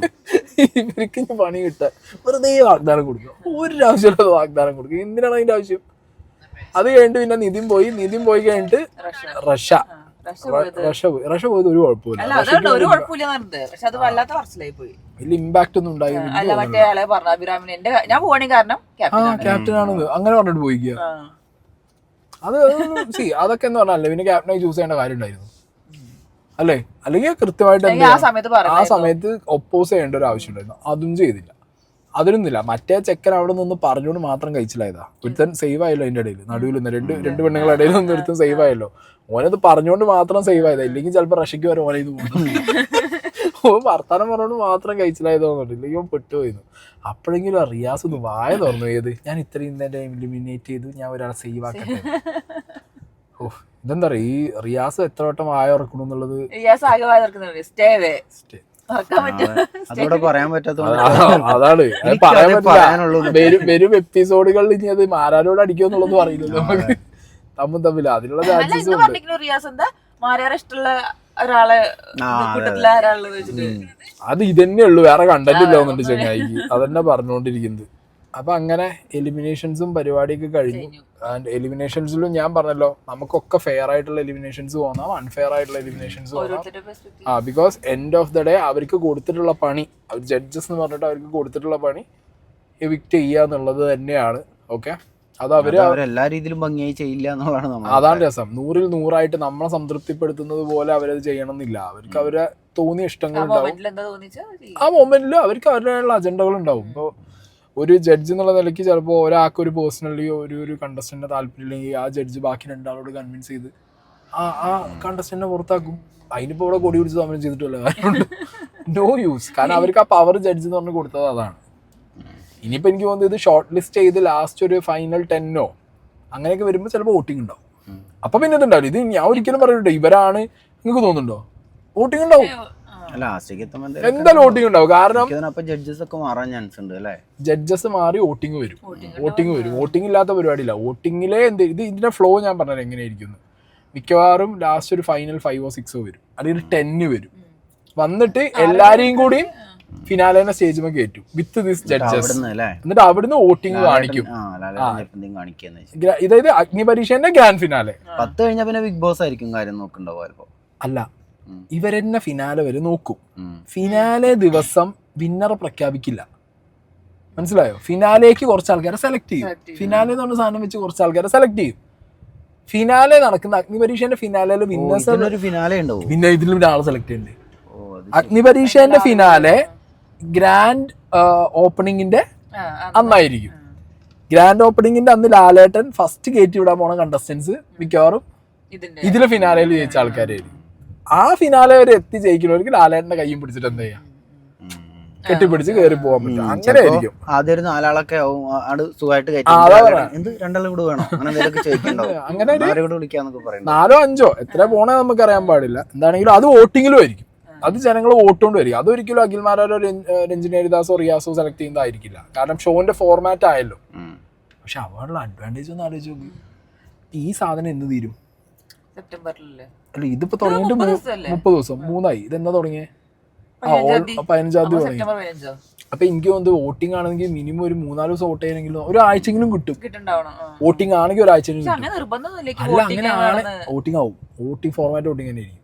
ഇവർക്ക് ഇനി പണി കിട്ടുക. വെറുതെ വാഗ്ദാനം കൊടുക്കുക, ഒരു ആവശ്യമുള്ളത് വാഗ്ദാനം കൊടുക്കുക. എന്തിനാണ് അതിന്റെ ആവശ്യം? അത് കഴിഞ്ഞിട്ട് പിന്നെ നിതിൻ പോയി കഴിഞ്ഞിട്ട് റഷ്യ പോയത് ഒരു കുഴപ്പമില്ല, വലിയ ഇമ്പാക്ട് ഒന്നും ഉണ്ടായില്ല. ഞാൻ പോവാണെങ്കിൽ കാരണം ക്യാപ്റ്റൻ ആണെന്ന് അങ്ങനെ പറഞ്ഞിട്ട് പോയിക്കുക. അത് അതൊക്കെ എന്ന് പറഞ്ഞാൽ പിന്നെ ക്യാപ്റ്റനായി ചൂസ് ചെയ്യേണ്ട കാര്യം ഉണ്ടായിരുന്നു അല്ലേ? അല്ലെങ്കിൽ കൃത്യമായിട്ട് ആ സമയത്ത് ഒപ്പോസ് ചെയ്യേണ്ട ഒരു ആവശ്യം ഉണ്ടായിരുന്നു. അതും ചെയ്തില്ല, അതിനൊന്നുമില്ല. മറ്റേ ചെക്കൻ അവിടെ നിന്ന് പറഞ്ഞുകൊണ്ട് മാത്രം കഴിച്ചില്ലായതാ. ഒരുത്തൻ സേവ് ആയല്ലോ അതിന്റെ ഇടയിൽ, നടുവിൽ നിന്ന് രണ്ട് പെണ്ണുങ്ങളുടെ ഇടയിൽ നിന്ന് ഒരുത്തൻ സേവ് ആയല്ലോ. ഓനത് പറഞ്ഞുകൊണ്ട് മാത്രം സേവ് ആയതാ, ഇല്ലെങ്കിൽ ചിലപ്പോൾ റഷ്യക്ക് വരെ ഓനെ ഇത് പോകും. വർത്താനം പറഞ്ഞുകൊണ്ട് മാത്രം കഴിച്ചില്ലായതോന്നുണ്ട്, ഇല്ലെങ്കിൽ ഓൻ പെട്ടുപോയിരുന്നു. അപ്പോഴെങ്കിലും റിയാസ് ഒന്ന് വായ തുറന്നു, ഏത് ഞാൻ ഇത്രയും എലിമിനേറ്റ് ചെയ്തു, ഞാൻ ഒരാളെ സേവ് ആക്കട്ടെ. ഓ ഇതെന്താ പറയാ, ഈ റിയാസ് എത്ര വട്ടം വായ ഉറക്കണം എന്നുള്ളത് അതോടെ പറയാൻ പറ്റാത്ത അതാണ് പറയാൻ പറ്റില്ല. വരും എപ്പിസോഡുകളിൽ ഇനി അത് ആരാരോട് അടിക്കുക എന്നുള്ളത് അറിയില്ലല്ലോ നമുക്ക് തമ്മിൽ. അതിനുള്ള അത് ഇതന്നെ ഉള്ളു, വേറെ കണ്ടന്റ് ഇല്ലാന്നുണ്ട് ചെങ്ങായിക്ക്, അതന്നെ പറഞ്ഞുകൊണ്ടിരിക്കുന്നത്. അപ്പൊ അങ്ങനെ എലിമിനേഷൻസും പരിപാടിയൊക്കെ കഴിഞ്ഞു. ആൻഡ് എലിമിനേഷൻസിലും ഞാൻ പറഞ്ഞല്ലോ, നമുക്കൊക്കെ ഫെയർ ആയിട്ടുള്ള എലിമിനേഷൻസ് പോകാം, അൺഫെയർ ആയിട്ടുള്ള എലിമിനേഷൻസ് പോകാം. Because end of the day അവർക്ക് കൊടുത്തിട്ടുള്ള പണി, അവർ ജഡ്ജസ് എന്ന് പറഞ്ഞിട്ട് അവർക്ക് കൊടുത്തിട്ടുള്ള പണി എവിക്റ്റ് ചെയ്യുക എന്നുള്ളത് തന്നെയാണ്. ഓക്കെ, അത് എല്ലാ രീതിയിലും ഭംഗിയായി ചെയ്യില്ല എന്നുള്ളതാണ്. അതാണ് രസം. 100ൽ 100 നമ്മളെ സംതൃപ്തിപ്പെടുത്തുന്നത് പോലെ അവരത് ചെയ്യണമെന്നില്ല. അവർക്ക് അവരെ തോന്നിയ ഇഷ്ടങ്ങൾ ഉണ്ടാവും, ആ മൊമെന്റിൽ അവർക്ക് അവരുടെയുള്ള അജണ്ടകൾ ഉണ്ടാവും. ഇപ്പോൾ ഒരു ജഡ്ജ് എന്നുള്ള നിലയ്ക്ക് ചിലപ്പോൾ ഒരാൾക്ക് ഒരു പേഴ്സണലി ഒരു കണ്ടസ്റ്റന്റിന്റെ താല്പര്യം ഇല്ലെങ്കിൽ ആ ജഡ്ജ് ബാക്കി 2 ആളോട് കൺവിൻസ് ചെയ്ത് ആ കണ്ടസ്റ്റന്റിനെ പുറത്താക്കും. അതിനിപ്പോൾ ഇവിടെ കൊടി പിടിച്ച് സമരം ചെയ്തിട്ടുള്ള കാര്യമുണ്ട്, നോ യൂസ്. കാരണം അവർക്ക് ആ പവർ ജഡ്ജ് എന്ന് പറഞ്ഞ് കൊടുത്തത് അതാണ്. ഇനിയിപ്പോൾ എനിക്ക് തോന്നുന്നത് ഇത് ഷോർട്ട് ലിസ്റ്റ് ചെയ്ത് ലാസ്റ്റ് ഒരു ഫൈനൽ 10 അങ്ങനെയൊക്കെ വരുമ്പോൾ ചിലപ്പോൾ വോട്ടിംഗ് ഉണ്ടാവും. അപ്പൊ പിന്നെ ഇതുണ്ടാവില്ല. ഇത് ഞാൻ ഒരിക്കലും പറഞ്ഞിട്ടുണ്ട് ഇവരാണ്, നിങ്ങൾക്ക് തോന്നുന്നുണ്ടോ? വോട്ടിംഗ് ഉണ്ടാവും, എന്തായാലും വോട്ടിംഗ് ഉണ്ടാവും. കാരണം ജഡ്ജസ് മാറി വോട്ടിംഗ് വരും. വോട്ടിംഗ് ഇല്ലാത്ത പരിപാടിയില്ല. വോട്ടിങ്ങിലെ ഇതിന്റെ ഫ്ലോ ഞാൻ പറഞ്ഞത് എങ്ങനെയായിരിക്കും. മിക്കവാറും ലാസ്റ്റ് ഒരു ഫൈനൽ 5 or 6 വരും, അല്ലെങ്കിൽ 10 വരും. വന്നിട്ട് എല്ലാരെയും കൂടി ഫിനാലേനെ സ്റ്റേജ് മേൽ കയറ്റും വിത്ത് ദിസ് ജഡ്ജസ്. എന്നിട്ട് അവിടുന്ന് വോട്ടിംഗ് കാണിക്കും. ഇതായത് അഗ്നിപരീക്ഷന്റെ ഗ്രാൻഡ് ഫിനാലെ 10 കഴിഞ്ഞാൽ പിന്നെ ബിഗ് ബോസ് ആയിരിക്കും കാര്യം നോക്കണ്ടാവും. അല്ല, ഇവരെന്നെ ഫിനാലെ വരെ നോക്കും. ഫിനാലെ ദിവസം വിന്നറെ പ്രഖ്യാപിക്കില്ല, മനസ്സിലായോ? ഫിനാലേക്ക് കുറച്ച് ആൾക്കാരെ സെലക്ട് ചെയ്യും. ഫിനാലെ എന്ന് പറഞ്ഞ സാധനം വെച്ച് കുറച്ച് ആൾക്കാരെ സെലക്ട് ചെയ്യും. ഫിനാലെ നടക്കുന്ന അഗ്നിപരീക്ഷന്റെ ഫിനാലയില് വിന്നേഴ്സ് ഫിനാലെ ഉണ്ടാവും. പിന്നെ ഇതിലും ഒരാളെ സെലക്ട് ചെയ്യണ്ടേ. അഗ്നിപരീക്ഷന്റെ ഫിനാലെ ഗ്രാൻഡ് ഓപ്പണിങ്ങിന്റെ അന്നായിരിക്കും. ഗ്രാൻഡ് ഓപ്പണിങ്ങിന്റെ അന്ന് ലാലേട്ടൻ ഫസ്റ്റ് കയറ്റി വിടാൻ പോണ കണ്ടസ്റ്റൻസ് മിക്കവാറും ഇതിലെ ഫിനാലയിൽ ജയിച്ച ആൾക്കാരായിരിക്കും. ആ ഫിനാലെ വരെ എത്തി ജയിക്കുന്നവർക്ക് ലാലേട്ടന്റെ കയ്യും പിടിച്ചിട്ട് എന്താ ചെയ്യാ, കെട്ടിപ്പിടിച്ച് കയറി പോകാൻ പറ്റും. അങ്ങനെ ആയിരിക്കും. ആദ്യം ഒരു 4 ആളൊക്കെ സുഖമായിട്ട് എന്ത് 2 ആൾ കൂടെ വേണോ അങ്ങനെ വിളിക്കാന്നൊക്കെ പറയും. 4 or 5 എത്ര പോണേ നമുക്ക് അറിയാൻ പാടില്ല. എന്താണെങ്കിലും അത് വോട്ടിങ്ങിലും ആയിരിക്കും. അത് ജനങ്ങൾ വോട്ട് കൊണ്ട് വരിക. അതൊരിക്കലും അഖിൽമാരോ രഞ്ജിനി ഹരിദാസോ റിയാസോ സെലക്ട് ചെയ്യുന്നതായിരിക്കില്ല. കാരണം ഷോന്റെ ഫോർമാറ്റ് ആയല്ലോ. പക്ഷെ അവരുടെ അഡ്വാൻറ്റേജ് ഒന്ന് ആലോചിച്ച് നോക്കി. ഈ സാധനം എന്ന് തീരും? സെപ്റ്റംബറിലല്ലേ? അല്ല, ഇതിപ്പോ തുടങ്ങിയിട്ട് 30 ദിവസം 3 ആയി. ഇതെന്നാ തുടങ്ങിയേ? 15 തുടങ്ങി. അപ്പൊ എനിക്ക് തോന്നുന്നത് വോട്ടിംഗ് ആണെങ്കിൽ മിനിമം ഒരു 3-4 ദിവസം വോട്ട് ചെയ്യണമെങ്കിലും ഒരാഴ്ചയെങ്കിലും കിട്ടും. വോട്ടിംഗ് ആണെങ്കിൽ ഒരാഴ്ചയെങ്കിലും കിട്ടും. അല്ല, അങ്ങനെയാണ് വോട്ടിംഗ് ആവും. വോട്ടിംഗ് ഫോർമാറ്റ് വോട്ടിംഗ് തന്നെ ആയിരിക്കും.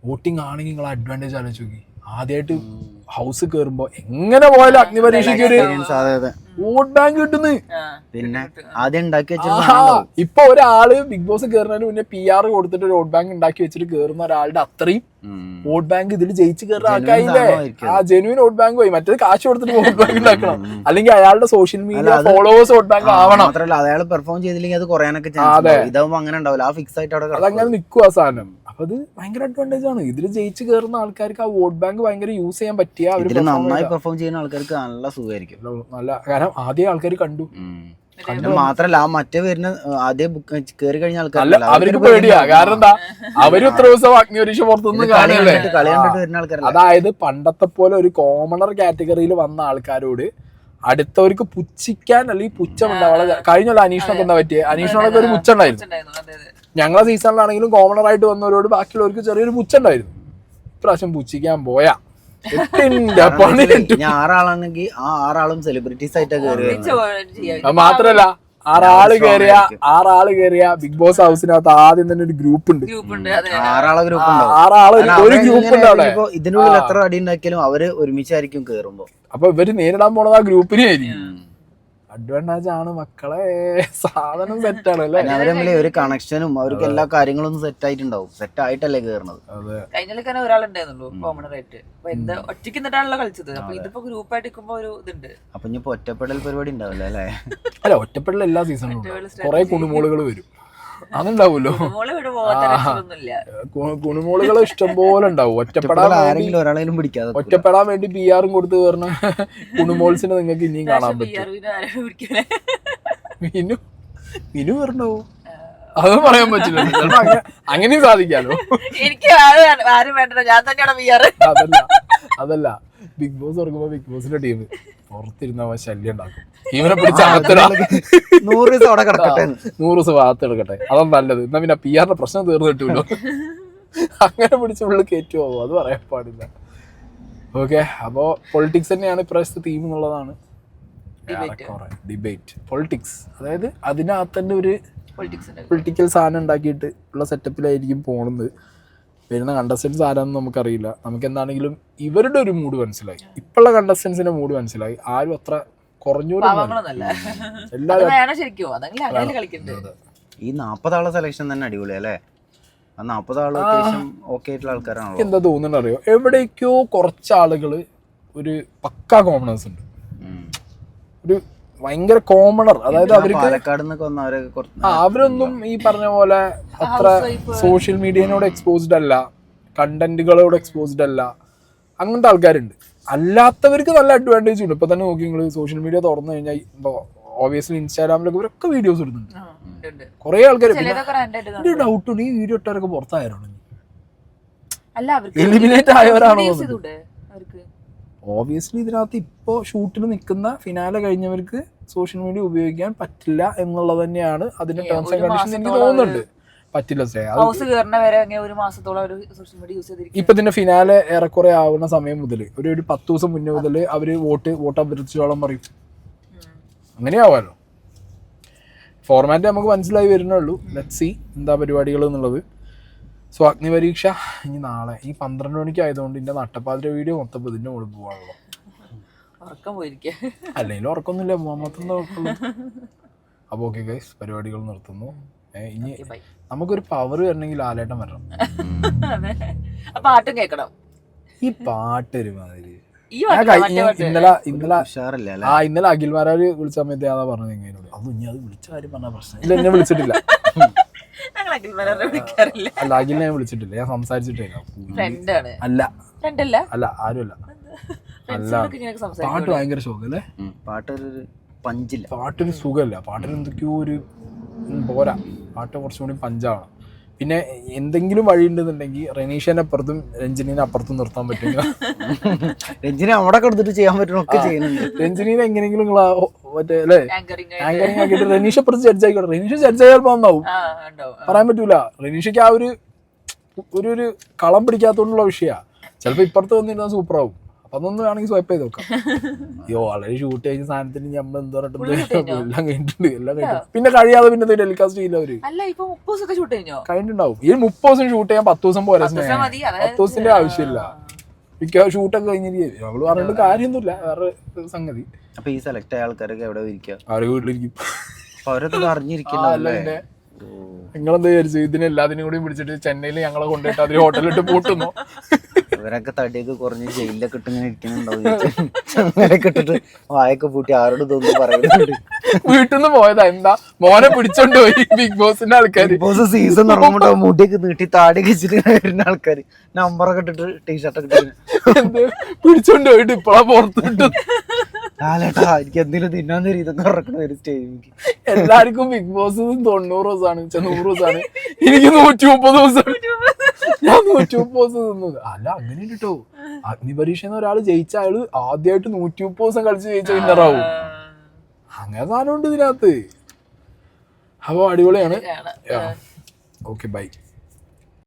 വോട്ടിംഗ് ആണെങ്കിൽ നിങ്ങൾ അഡ്വാൻറ്റേജ് ആലോചിച്ച് നോക്കി. ആദ്യമായിട്ട് ഹൗസ് കയറുമ്പോ എങ്ങനെ പോയാലും അഗ്നിപരീക്ഷയ്ക്ക് ഒരു വോട്ട് ബാങ്ക് കിട്ടുന്നു. പിന്നെ ആദ്യം ഉണ്ടാക്കി ഇപ്പൊ ഒരാള് ബിഗ് ബോസ് കയറുന്നതിന് മുന്നേ PR കൊടുത്തിട്ട് ഒരു വോട്ട് ബാങ്ക് ഉണ്ടാക്കി വെച്ചിട്ട് കയറുന്ന ഒരാളുടെ അത്രയും വോട്ട് ബാങ്ക് ഇതിൽ ജയിച്ച് കയറുന്ന ആൾക്കാരില്ലേ? ആ ജെനുവിൻ വോട്ട് ബാങ്ക് പോയി. മറ്റേത് കാശ് കൊടുത്തിട്ട് വോട്ട് ബാങ്ക് ഉണ്ടാക്കണം. അല്ലെങ്കിൽ അയാളുടെ social media followers vote bank ആവണം. മാത്രമല്ല അയാൾ പെർഫോം ചെയ്തില്ലെങ്കിൽ അത് കുറയാനൊക്കെ ചാൻസ്. ഇതാവുമ്പോ അങ്ങനെ ഉണ്ടാവില്ല. ആ ഫിക്സ് ആയിട്ട് അവിടെ അതങ്ങനെ നിൽക്കും ആ സാധനം. അപ്പൊ അത് ഭയങ്കര അഡ്വാൻറ്റേജ് ആണ്. ഇതിൽ ജയിച്ച് കയറുന്ന ആൾക്കാർക്ക് ആ വോട്ട് ബാങ്ക് ഭയങ്കര യൂസ് ചെയ്യാൻ പറ്റിയ നന്നായി പെർഫോം ചെയ്യുന്ന ആൾക്കാർക്ക് നല്ല സുഖമായിരിക്കും. നല്ല, കാരണം ആദ്യം ആൾക്കാർ കണ്ടു. മാത്രല്ല ആ മറ്റേ വരുന്ന ആദ്യം കയറി കഴിഞ്ഞ ആൾക്കാർ അവർക്ക് പേടിയാ. കാരണം എന്താ, അവര് ഇത്ര ദിവസം അഗ്നിപരീക്ഷ പുറത്തുനിന്ന് കാണുകയല്ലേ. കളി കണ്ടിട്ട് വരുന്ന ആൾക്കാർ. അതായത് പണ്ടത്തെ പോലെ ഒരു കോമണർ കാറ്റഗറിയിൽ വന്ന ആൾക്കാരോട് അടുത്തവർക്ക് പുച്ഛിക്കാൻ അല്ലെങ്കിൽ പുച്ഛം ഉണ്ടാവുക. കഴിഞ്ഞല്ല അനീഷിനൊക്കെ എന്താ പറ്റിയത്? അനീഷിനോടൊക്കെ ഒരു പുച്ഛം ഉണ്ടായിരുന്നു. ഞങ്ങളെ സീസണിലാണെങ്കിലും കോമണർ ആയിട്ട് വന്നവരോട് ബാക്കിയുള്ളവർക്ക് ചെറിയൊരു പുച്ഛം ഉണ്ടായിരുന്നു. ഇപ്രാവശ്യം പുച്ഛിക്കാൻ പോയാ ഞാൻ 6 ആളാണെങ്കിൽ ആ 6 ആളും സെലിബ്രിറ്റീസ് ആയിട്ടാ കയറി. മാത്രല്ല 6 ആള് കേറിയ ബിഗ് ബോസ് ഹൗസിനകത്ത് ആദ്യം തന്നെ ഒരു ഗ്രൂപ്പ് ഉണ്ട്. 6 ആളെ ഗ്രൂപ്പ് ഒരു ഗ്രൂപ്പ് ഉണ്ട് അവിടെ. ഇതിനുള്ളിൽ എത്ര അടി ഉണ്ടാക്കിയാലും അവര് ഒരുമിച്ചായിരിക്കും കേറുമ്പോ. അപ്പൊ ഇവര് നേരിടാൻ പോണത് ആ ഗ്രൂപ്പിനെ ആയിരിക്കും. അഡ്വാൻറ്റേജ് ആണ് മക്കളെ. സാധനം സെറ്റാണ് അല്ലേ? അവരെ ഒരു കണക്ഷനും അവർക്ക് എല്ലാ കാര്യങ്ങളും സെറ്റ് ആയിട്ടുണ്ടാവും. സെറ്റ് ആയിട്ടല്ലേ കേറുന്നത്. കഴിഞ്ഞ ഒരാളുണ്ടായിരുന്നുള്ളൂ കോമണർ ആയിട്ട്. എന്താ ഒറ്റയ്ക്ക് നിന്നിട്ടാണല്ലോ കളിച്ചത്. അപ്പൊ ഇതിപ്പോ ഗ്രൂപ്പായിട്ട് നിൽക്കുമ്പോ ഒരു ഇതുണ്ട്. അപ്പൊ ഇനി ഒറ്റപ്പെടൽ പരിപാടി ഉണ്ടാവില്ല അല്ലേ? അല്ല, ഒറ്റപ്പെടൽ എല്ലാ സീസണിലും കുറെ കുണുമോളുകൾ വരും. അതുണ്ടാവുമല്ലോ. കുണുമോളുകൾ ഇഷ്ടം പോലെ ഉണ്ടാവും. ഒറ്റപ്പെടാൻ വേണ്ടി PR കൊടുത്ത് കയറുന്ന കുണുമോൾസിനെ നിങ്ങൾക്ക് ഇനിയും കാണാൻ പറ്റും. മിനു വരണോ അതൊന്നും പറയാൻ പറ്റില്ല. അങ്ങനെയും സാധിക്കാലോ. എനിക്ക് ആരും വേണ്ട, ഞാൻ തന്നെയാണ്. അതല്ല, ബിഗ് ബോസ് ഇറങ്ങുമ്പോ ബിഗ് ബോസിന്റെ ടീം പുറത്തിരുന്ന ശല്യം ഉണ്ടാക്കും. ഇവനെ പിടിച്ച് 100 ദിവസം ഭാഗത്ത് എടുക്കട്ടെ. അതാണ് നല്ലത്. എന്നാ പിന്നെ PR പ്രശ്നം തീർന്നു കിട്ടുമല്ലോ. അങ്ങനെ പിടിച്ച് ഉള്ളിൽ കയറ്റി പോകും. അത് പറയാൻ പാടില്ല. ഓക്കെ, അപ്പോ പൊളിറ്റിക്സ് തന്നെയാണ് ഇപ്രാവശ്യത്തെ തീം എന്നുള്ളതാണ്. ഡിബേറ്റ് പൊളിറ്റിക്സ്, അതായത് അതിനകത്ത് തന്നെ ഒരു പൊളിറ്റിക്കൽ സാധനം ഉണ്ടാക്കിയിട്ട് ഉള്ള സെറ്റപ്പിലായിരിക്കും പോണത്. വരുന്ന കണ്ടസ്റ്റൻസ് ആരാന്ന് നമുക്കറിയില്ല. നമുക്ക് എന്താണെങ്കിലും ഇവരുടെ ഒരു മൂഡ് മനസ്സിലായി. ഇപ്പോഴുള്ള കണ്ടസ്റ്റൻസിന്റെ മൂഡ് മനസ്സിലായി. ആരും അത്ര കുറഞ്ഞൂരും ഈ 40 ആളെ സെലക്ഷൻ തന്നെ അടിപൊളി അല്ലേ? 40 ആള് അത്യാവശ്യം ഓക്കെ ആയിട്ടുള്ള ആൾക്കാരാണോ? എന്താ തോന്നുന്നത് അറിയോ? എവിടേക്കോ കുറച്ച് ആളുകള് ഒരു പക്കാ കോമണേഴ്സ് ഉണ്ട്. ഒരു ഭയങ്കര കോമണർ. അതായത് അവരൊന്നും ഈ പറഞ്ഞ പോലെ അത്ര സോഷ്യൽ മീഡിയനോട് എക്സ്പോസ്ഡ് അല്ല, കണ്ടന്റുകളോട് എക്സ്പോസ്ഡ് അല്ല. അങ്ങനത്തെ ആൾക്കാരുണ്ട്. അല്ലാത്തവർക്ക് നല്ല അഡ്വാൻറ്റേജ് ഉണ്ട്. ഇപ്പൊ തന്നെ നോക്കി നിങ്ങൾ സോഷ്യൽ മീഡിയ തുറന്നു കഴിഞ്ഞാൽ ഓബിയസ്ലി ഇൻസ്റ്റാഗ്രാമിലൊക്കെ ഇവരൊക്കെ വീഡിയോസ് ഇടുന്നുണ്ട്. കുറെ ആൾക്കാർ. എന്റെ ഡൗട്ട് ഉണ്ട്, ഈ വീഡിയോ ഇട്ടവരൊക്കെ പുറത്തായാലാണ് എലിമിനേറ്റ് ആയവരാണോ? ഓബിയസ്ലി ഇതിനകത്ത് ഇപ്പോ ഷൂട്ടിന് നിൽക്കുന്ന ഫിനാലെ കഴിഞ്ഞവർക്ക് സോഷ്യൽ മീഡിയ ഉപയോഗിക്കാൻ പറ്റില്ല എന്നുള്ളത് തന്നെയാണ് അതിന്റെ ടേംസ് ആൻഡ് കണ്ടീഷൻസ് എനിക്ക് തോന്നുന്നുണ്ട്. പറ്റില്ല സ്റ്റേ. ഹൗസ് കയറുന്ന വരെ അങ്ങനെ ഒരു മാസത്തോളം ഒരു സോഷ്യൽ മീഡിയ യൂസ് ചെയ്തിരിക്കും. ഇപ്പൊ ഇതിന്റെ ഫിനാലെ ഏറെക്കുറെ ആവുന്ന സമയം മുതൽ ഒരു 10 ദിവസം മുന്നേ മുതൽ അവര് വോട്ട് അഭ്യർത്ഥിച്ചോളം പറയും. അങ്ങനെയാവാലോ. ഫോർമാറ്റ് നമുക്ക് മനസ്സിലായി വരുന്നുള്ളൂ. ലെറ്റ്സ് സീ എന്താ പരിപാടികൾ എന്നുള്ളത്. സോ അഗ്നിപരീക്ഷ ഇനി നാളെ ഈ 12 മണിക്ക് ആയതുകൊണ്ട് ഇതിന്റെ നട്ടപ്പാതിര വീഡിയോ മൊത്തം ഇതിന്റെ മുകളിൽ പോകാനുള്ളൂ. ഉറക്കം പോയിരിക്കുക. അല്ലെങ്കിൽ ഉറക്കൊന്നുമില്ല, പോകാൻ മാത്രം ഉറക്കുള്ളൂ. അപ്പോൾ ഓക്കെ ഗൈസ്, പരിപാടികൾ നിർത്തുന്നു. ഇനി നമുക്കൊരു പവർ വരണമെങ്കിൽ ആലേട്ടം വരണം. പാട്ടും കേൾക്കണം. ഈ പാട്ട് ഒരുമാതിരി ഇന്നലെ അഖിൽമാരാര് വിളിച്ച സമയത്ത് അതാ പറഞ്ഞത് എങ്ങനെയോട് അത് ഇനി അത് വിളിച്ച കാര്യം പറഞ്ഞ പ്രശ്നം ഇല്ല. എന്നെ വിളിച്ചിട്ടില്ല. അല്ല അഖിലിനെ ഞാൻ വിളിച്ചിട്ടില്ല, ഞാൻ സംസാരിച്ചിട്ടില്ല. അല്ല ആരുമല്ല. അല്ല പാട്ട് ഭയങ്കര സുഖല്ലേ, പാട്ടൊരു സുഖമല്ല, പാട്ടിന് എന്തൊക്കെയോ ഒരു പോരാ, പാട്ട് കുറച്ചും കൂടി പഞ്ചാണ്. പിന്നെ എന്തെങ്കിലും വഴി ഉണ്ടെന്നുണ്ടെങ്കിൽ റെനീഷനെ അപ്പുറത്തും രഞ്ജനീനെ അപ്പുറത്തും നിർത്താൻ പറ്റില്ല. രഞ്ജന അവിടെ കൊടുത്തിട്ട് ചെയ്യാൻ പറ്റുന്നൊക്കെ ചെയ്യുന്നുണ്ട്. രഞ്ജനീനെ എങ്ങനെയെങ്കിലും നിങ്ങൾ മറ്റേ അല്ലേ ആങ്കറിങ് ആക്കിയിട്ട് റെനീഷ അപ്പുറത്ത് ജഡ്ജ് ആയിക്കോട്ടെ. റെനീഷ ജഡ്ജ് ആയാൽ നന്നാവും, പറയാൻ പറ്റൂല. റെനീഷയ്ക്ക് ആ ഒരു കളം പിടിക്കാത്തോണ്ടുള്ള വിഷയമാണ്. ചിലപ്പോൾ ഇപ്പുറത്ത് വന്നിരുന്നാൽ സൂപ്പറാവും. അപ്പൊ അതൊന്നും വേണമെങ്കിൽ സ്വൈപ്പ് ചെയ്ത് നോക്കാം. അയ്യോ വളരെ ഷൂട്ട് കഴിഞ്ഞ സാധനത്തിന് നമ്മൾ എന്താ പറഞ്ഞിട്ടുണ്ട്, എല്ലാം കഴിഞ്ഞിട്ടുണ്ട്, എല്ലാം കഴിഞ്ഞിട്ടുണ്ട്. പിന്നെ കഴിയാതെ പിന്നെ ടെലികാസ്റ്റ് ചെയ്യില്ല അവര്. കഴിഞ്ഞിട്ടുണ്ടാവും. ഈ 30 ദിവസം ഷൂട്ട് ചെയ്യാൻ 10 ദിവസം പോരാ. 10 ദിവസത്തിന്റെ ആവശ്യമില്ല. മിക്ക ഷൂട്ടൊക്കെ കഴിഞ്ഞിരിക്കും. അവള് പറഞ്ഞിട്ട് കാര്യമൊന്നുമില്ല, വേറെ സംഗതി. അപ്പൊ ഈ സെലക്ട് ആയ ആൾക്കാരൊക്കെ എവിടെ ഇരിക്കുക? അവരെ വീട്ടിലിരിക്കും. അവരൊക്കെ അറിഞ്ഞിരിക്കില്ല. നിങ്ങളെന്താ വിചാരിച്ചു ഇതിന് എല്ലാത്തിനും കൂടി പിടിച്ചിട്ട് ചെന്നൈയിൽ ഞങ്ങളെ കൊണ്ടുപോയിട്ട് അതിൽ ഹോട്ടലിട്ട് പൂട്ടുന്നു? ഇവരൊക്കെ തടിയൊക്കെ കുറഞ്ഞ് ജയിലൊക്കെ ഇട്ട് ഇങ്ങനെ ഇരിക്കുന്നുണ്ടാവും. അങ്ങനെയൊക്കെ ഇട്ടിട്ട് വായൊക്കെ പൂട്ടി ആരോട് തോന്നുന്നു പറയുന്നുണ്ട്. വീട്ടിൽ നിന്ന് പോയതാ, എന്താ മോനെ പിടിച്ചോണ്ട് പോയി ബിഗ് ബോസിന്റെ ആൾക്കാർ. ബിഗ് ബോസ് സീസൺ തുടങ്ങുമ്പോ മുടിയൊക്കെ നീട്ടി താടിയൊക്കെ വെച്ചിട്ട് വരുന്ന ആൾക്കാര് നമ്പറൊക്കെ ഇട്ടിട്ട് ടീഷർട്ടൊക്കെ ഇട്ടിട്ട് പിടിച്ചോണ്ട് പോയിട്ട് ഇപ്പഴാ പുറത്ത് വിട്ടു. ആലേട്ടാ എനിക്ക് എന്തെങ്കിലും തിന്നാൻ തരും ഇതൊക്കെ ഉറക്കണ ഒരു സ്റ്റേജ്. എല്ലാവർക്കും ബിഗ് ബോസ് 90 ദിവസമാണ്, 100 ദിവസമാണ്. എനിക്ക് 130 ദിവസം. ഞാൻ 130 ദിവസം തിന്നത്. അല്ല അങ്ങനെ കേട്ടോ, അഗ്നിപരീക്ഷ ഒരാൾ ജയിച്ച അയാള് ആദ്യമായിട്ട് 130 ദിവസം കളിച്ച് ജയിച്ച വിന്നറാവും. അങ്ങനെ സാധനം ഉണ്ട് ഇതിനകത്ത്. അപ്പൊ അടിപൊളിയാണ്. Okay bye.